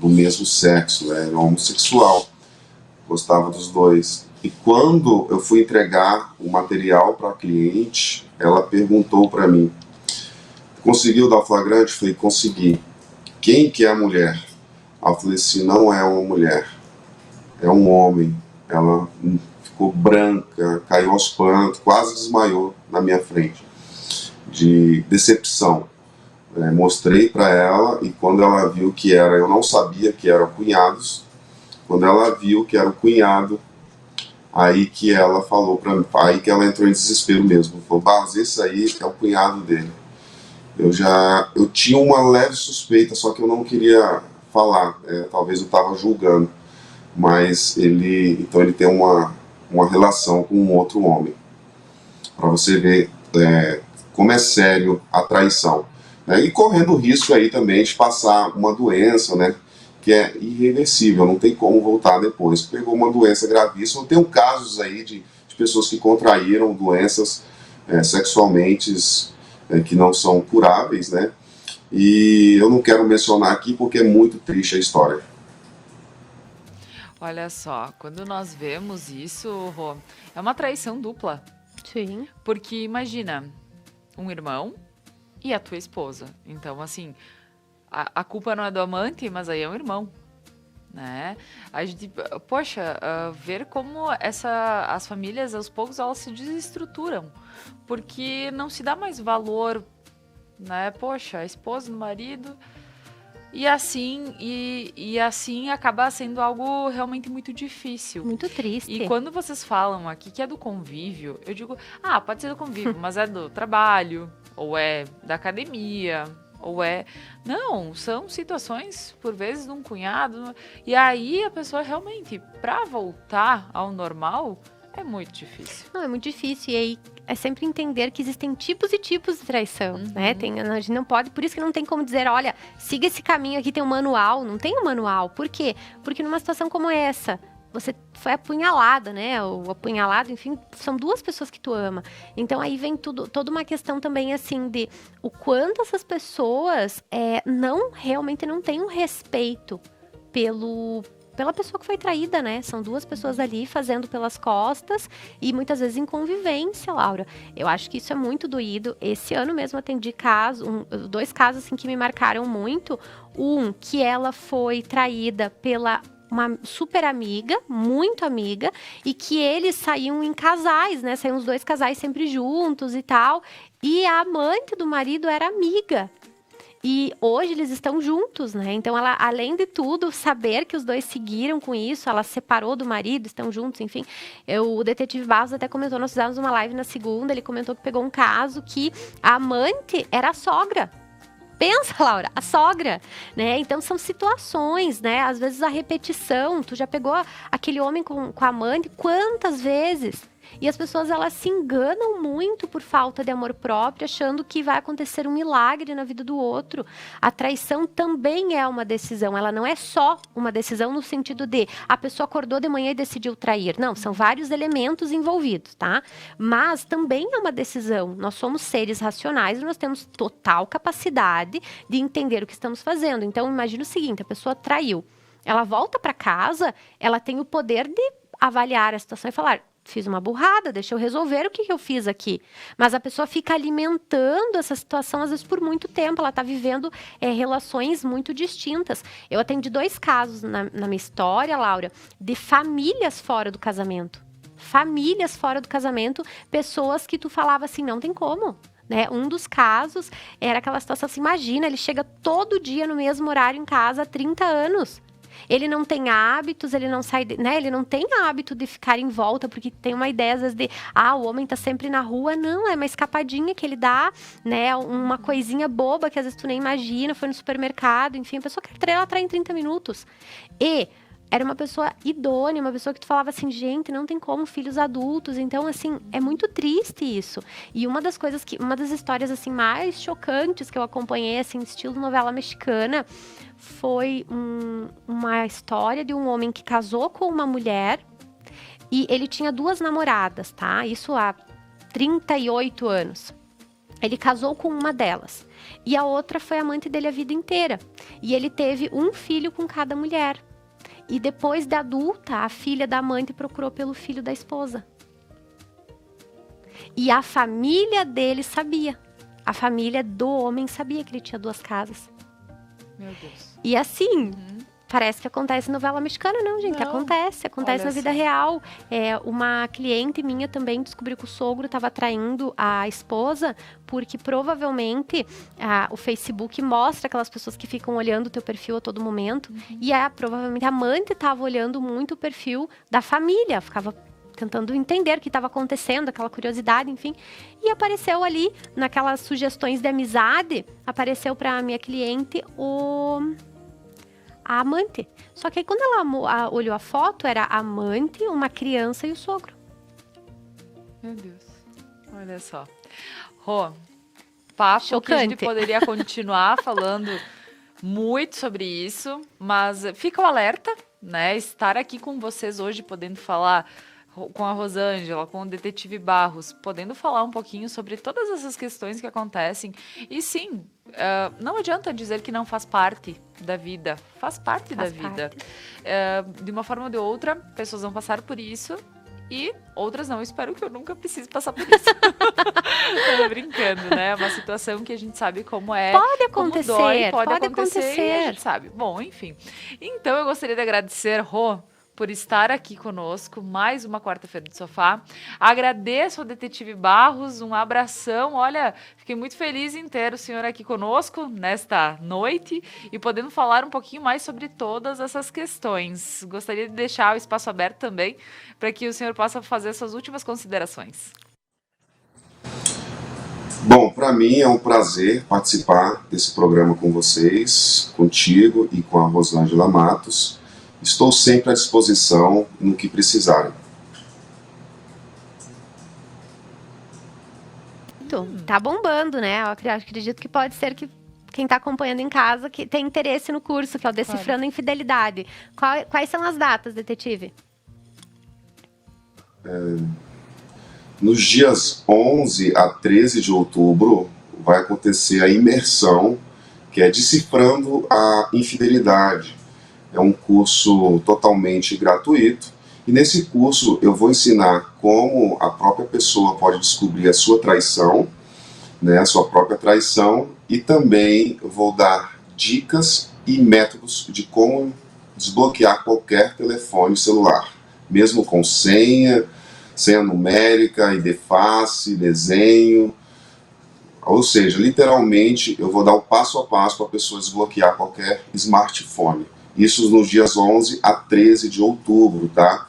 do mesmo sexo, né? Era homossexual, gostava dos dois. E quando eu fui entregar o material para a cliente, ela perguntou para mim, conseguiu dar o flagrante? Eu falei, consegui. Quem que é a mulher? Ela falou assim, não é uma mulher, é um homem. Ela ficou branca, caiu aos prantos, quase desmaiou na minha frente, de decepção. Mostrei para ela, e quando ela viu que era, eu não sabia que eram cunhados, quando ela viu que era o cunhado, aí que ela falou para mim, aí que ela entrou em desespero mesmo. Falou, Barros, esse aí é o cunhado dele. Eu tinha uma leve suspeita, só que eu não queria falar, talvez eu estava julgando, mas ele tem uma relação com um outro homem, para você ver como é sério a traição, né? E correndo o risco aí também de passar uma doença, né, que é irreversível, não tem como voltar depois. Pegou uma doença gravíssima, tem casos aí de pessoas que contraíram doenças sexualmente que não são curáveis, né? E eu não quero mencionar aqui porque é muito triste a história. Olha só, quando nós vemos isso, Rô, é uma traição dupla. Sim. Porque imagina, um irmão e a tua esposa. Então, assim, a culpa não é do amante, mas aí é um irmão, né? A gente, poxa, ver como as famílias, aos poucos, elas se desestruturam. Porque não se dá mais valor, né? Poxa, a esposa, o marido... E assim acaba sendo algo realmente muito difícil. Muito triste. E quando vocês falam aqui que é do convívio, eu digo, pode ser do convívio, mas é do trabalho, ou é da academia, ou é... Não, são situações, por vezes, de um cunhado. E aí a pessoa realmente, pra voltar ao normal, é muito difícil. Não, é muito difícil. E aí é sempre entender que existem tipos e tipos de traição, né? A gente não pode, por isso que não tem como dizer, olha, siga esse caminho aqui, tem um manual. Não tem um manual. Por quê? Porque numa situação como essa, você foi apunhalada, né? Ou apunhalado, enfim, são duas pessoas que tu ama. Então aí vem toda uma questão também, assim, de o quanto essas pessoas realmente não têm um respeito pela pessoa que foi traída, né? São duas pessoas ali fazendo pelas costas e muitas vezes em convivência, Laura. Eu acho que isso é muito doído. Esse ano mesmo atendi dois casos assim que me marcaram muito. Um, que ela foi traída pela uma super amiga, muito amiga, e que eles saíam em casais, né? Saíam os dois casais sempre juntos e tal. E a amante do marido era amiga. E hoje eles estão juntos, né? Então, ela, além de tudo, saber que os dois seguiram com isso, ela separou do marido, estão juntos, enfim. O detetive Barros até comentou, nós fizemos uma live na segunda, ele comentou que pegou um caso que a amante era a sogra. Pensa, Laura, a sogra, né? Então, são situações, né? Às vezes, a repetição, tu já pegou aquele homem com a amante quantas vezes? E as pessoas, elas se enganam muito por falta de amor próprio, achando que vai acontecer um milagre na vida do outro. A traição também é uma decisão, ela não é só uma decisão no sentido de a pessoa acordou de manhã e decidiu trair. Não, são vários elementos envolvidos, tá? Mas também é uma decisão. Nós somos seres racionais e nós temos total capacidade de entender o que estamos fazendo. Então, imagina o seguinte, a pessoa traiu. Ela volta para casa, ela tem o poder de avaliar a situação e falar... Fiz uma burrada, deixa eu resolver o que eu fiz aqui. Mas a pessoa fica alimentando essa situação, às vezes, por muito tempo. Ela está vivendo relações muito distintas. Eu atendi 2 casos na minha história, Laura, de famílias fora do casamento. Famílias fora do casamento, pessoas que tu falava assim, não tem como. Né? Um dos casos era aquela situação assim, imagina, ele chega todo dia no mesmo horário em casa há 30 anos. Ele não tem hábitos, ele não sai, né? Ele não tem hábito de ficar em volta, porque tem uma ideia às vezes de, o homem tá sempre na rua. Não, é uma escapadinha que ele dá, né? Uma coisinha boba que às vezes tu nem imagina, foi no supermercado, enfim, a pessoa quer trair, ela trai em 30 minutos. E era uma pessoa idônea, uma pessoa que tu falava assim, gente, não tem como, filhos adultos. Então, assim, é muito triste isso. E uma das histórias, assim, mais chocantes que eu acompanhei, assim, estilo novela mexicana, foi uma história de um homem que casou com uma mulher e ele tinha 2 namoradas, tá? Isso há 38 anos. Ele casou com uma delas e a outra foi amante dele a vida inteira. E ele teve um filho com cada mulher. E depois de adulta, a filha da amante procurou pelo filho da esposa. E a família dele sabia. A família do homem sabia que ele tinha 2 casas. Meu Deus. E assim, parece que acontece em novela mexicana, não, gente. Não. Acontece na vida real. Uma cliente minha também descobriu que o sogro estava traindo a esposa, porque provavelmente o Facebook mostra aquelas pessoas que ficam olhando o teu perfil a todo momento. E provavelmente a amante estava olhando muito o perfil da família, ficava tentando entender o que estava acontecendo, aquela curiosidade, enfim. E apareceu ali, naquelas sugestões de amizade, apareceu para a minha cliente a amante. Só que aí quando ela olhou a foto, era a amante, uma criança e o sogro. Meu Deus. Olha só. Rô, papo Chocante. que a gente poderia continuar falando muito sobre isso, mas fica o alerta, né? Estar aqui com vocês hoje, podendo falar com a Rosângela, com o detetive Barros, podendo falar um pouquinho sobre todas essas questões que acontecem. E sim, não adianta dizer que não faz parte da vida. Faz parte da vida. De uma forma ou de outra, pessoas vão passar por isso e outras não. Eu espero que eu nunca precise passar por isso. Tô brincando, né? É uma situação que a gente sabe como é. Pode acontecer, como dói, pode pode acontecer. E a gente sabe. Bom, enfim. Então, eu gostaria de agradecer, Rô, por estar aqui conosco, mais uma quarta-feira de sofá. Agradeço ao detetive Barros, um abração. Olha, fiquei muito feliz em ter o senhor aqui conosco nesta noite e podendo falar um pouquinho mais sobre todas essas questões. Gostaria de deixar o espaço aberto também para que o senhor possa fazer suas últimas considerações. Bom, para mim é um prazer participar desse programa com vocês, contigo e com a Rosângela Matos. Estou sempre à disposição no que precisarem. Tá bombando, né? Eu acredito que pode ser que quem está acompanhando em casa que tem interesse no curso, que é o Decifrando a Infidelidade. Quais são as datas, detetive? Nos dias 11 a 13 de outubro vai acontecer a imersão, que é Decifrando a Infidelidade. É um curso totalmente gratuito e nesse curso eu vou ensinar como a própria pessoa pode descobrir a sua traição, né, a sua própria traição, e também vou dar dicas e métodos de como desbloquear qualquer telefone celular, mesmo com senha numérica, ID face, desenho, ou seja, literalmente eu vou dar o passo a passo para a pessoa desbloquear qualquer smartphone. Isso nos dias 11 a 13 de outubro, tá?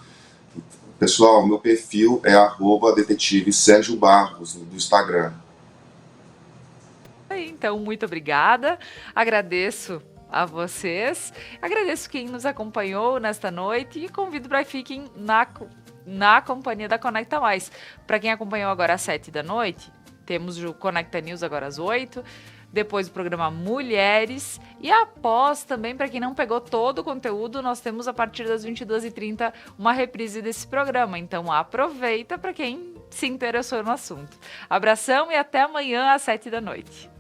Pessoal, meu perfil é @detetive Sérgio Barros, do Instagram. Então, muito obrigada. Agradeço a vocês. Agradeço quem nos acompanhou nesta noite e convido para que fiquem na companhia da Conecta Mais. Para quem acompanhou agora às 7 da noite, temos o Conecta News agora às 8. Depois o programa Mulheres. E após também, para quem não pegou todo o conteúdo, nós temos a partir das 22h30 uma reprise desse programa. Então aproveita para quem se interessou no assunto. Abração e até amanhã às 7 da noite.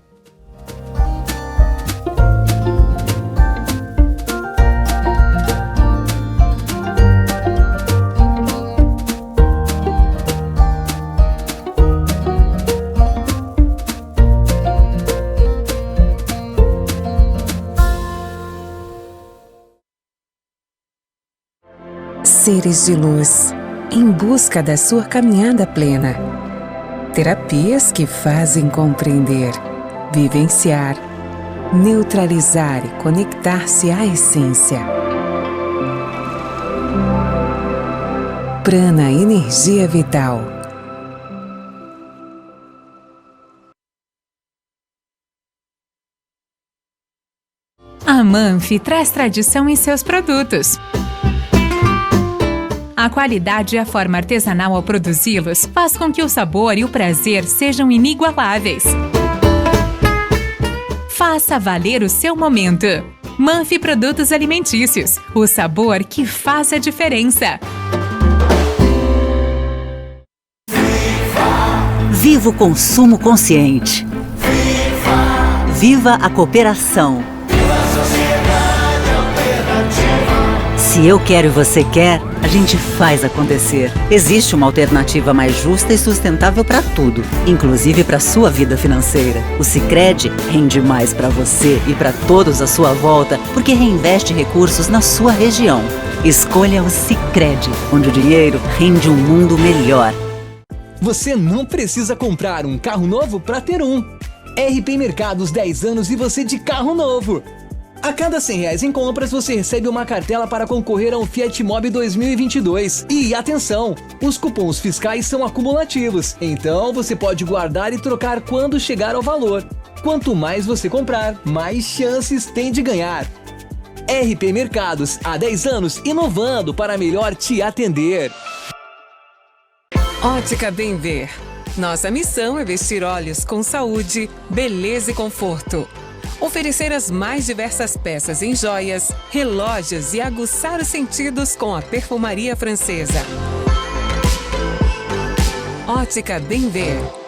Seres de luz, em busca da sua caminhada plena. Terapias que fazem compreender, vivenciar, neutralizar e conectar-se à essência. Prana Energia Vital. A Manfi traz tradição em seus produtos. A qualidade e a forma artesanal ao produzi-los faz com que o sabor e o prazer sejam inigualáveis. Faça valer o seu momento. Manfi Produtos Alimentícios, o sabor que faz a diferença. Viva o consumo consciente. Viva a cooperação. Se eu quero e você quer, a gente faz acontecer. Existe uma alternativa mais justa e sustentável para tudo, inclusive para sua vida financeira. O Sicredi rende mais para você e para todos à sua volta, porque reinveste recursos na sua região. Escolha o Sicredi, onde o dinheiro rende um mundo melhor. Você não precisa comprar um carro novo para ter um. RP Mercados 10 anos e você de carro novo. A cada R$100 em compras, você recebe uma cartela para concorrer a um Fiat Mobi 2022. E atenção, os cupons fiscais são acumulativos, então você pode guardar e trocar quando chegar ao valor. Quanto mais você comprar, mais chances tem de ganhar. RP Mercados, há 10 anos inovando para melhor te atender. Ótica Bem Ver. Nossa missão é vestir olhos com saúde, beleza e conforto. Oferecer as mais diversas peças em joias, relógios e aguçar os sentidos com a perfumaria francesa. Ótica Bem Ver.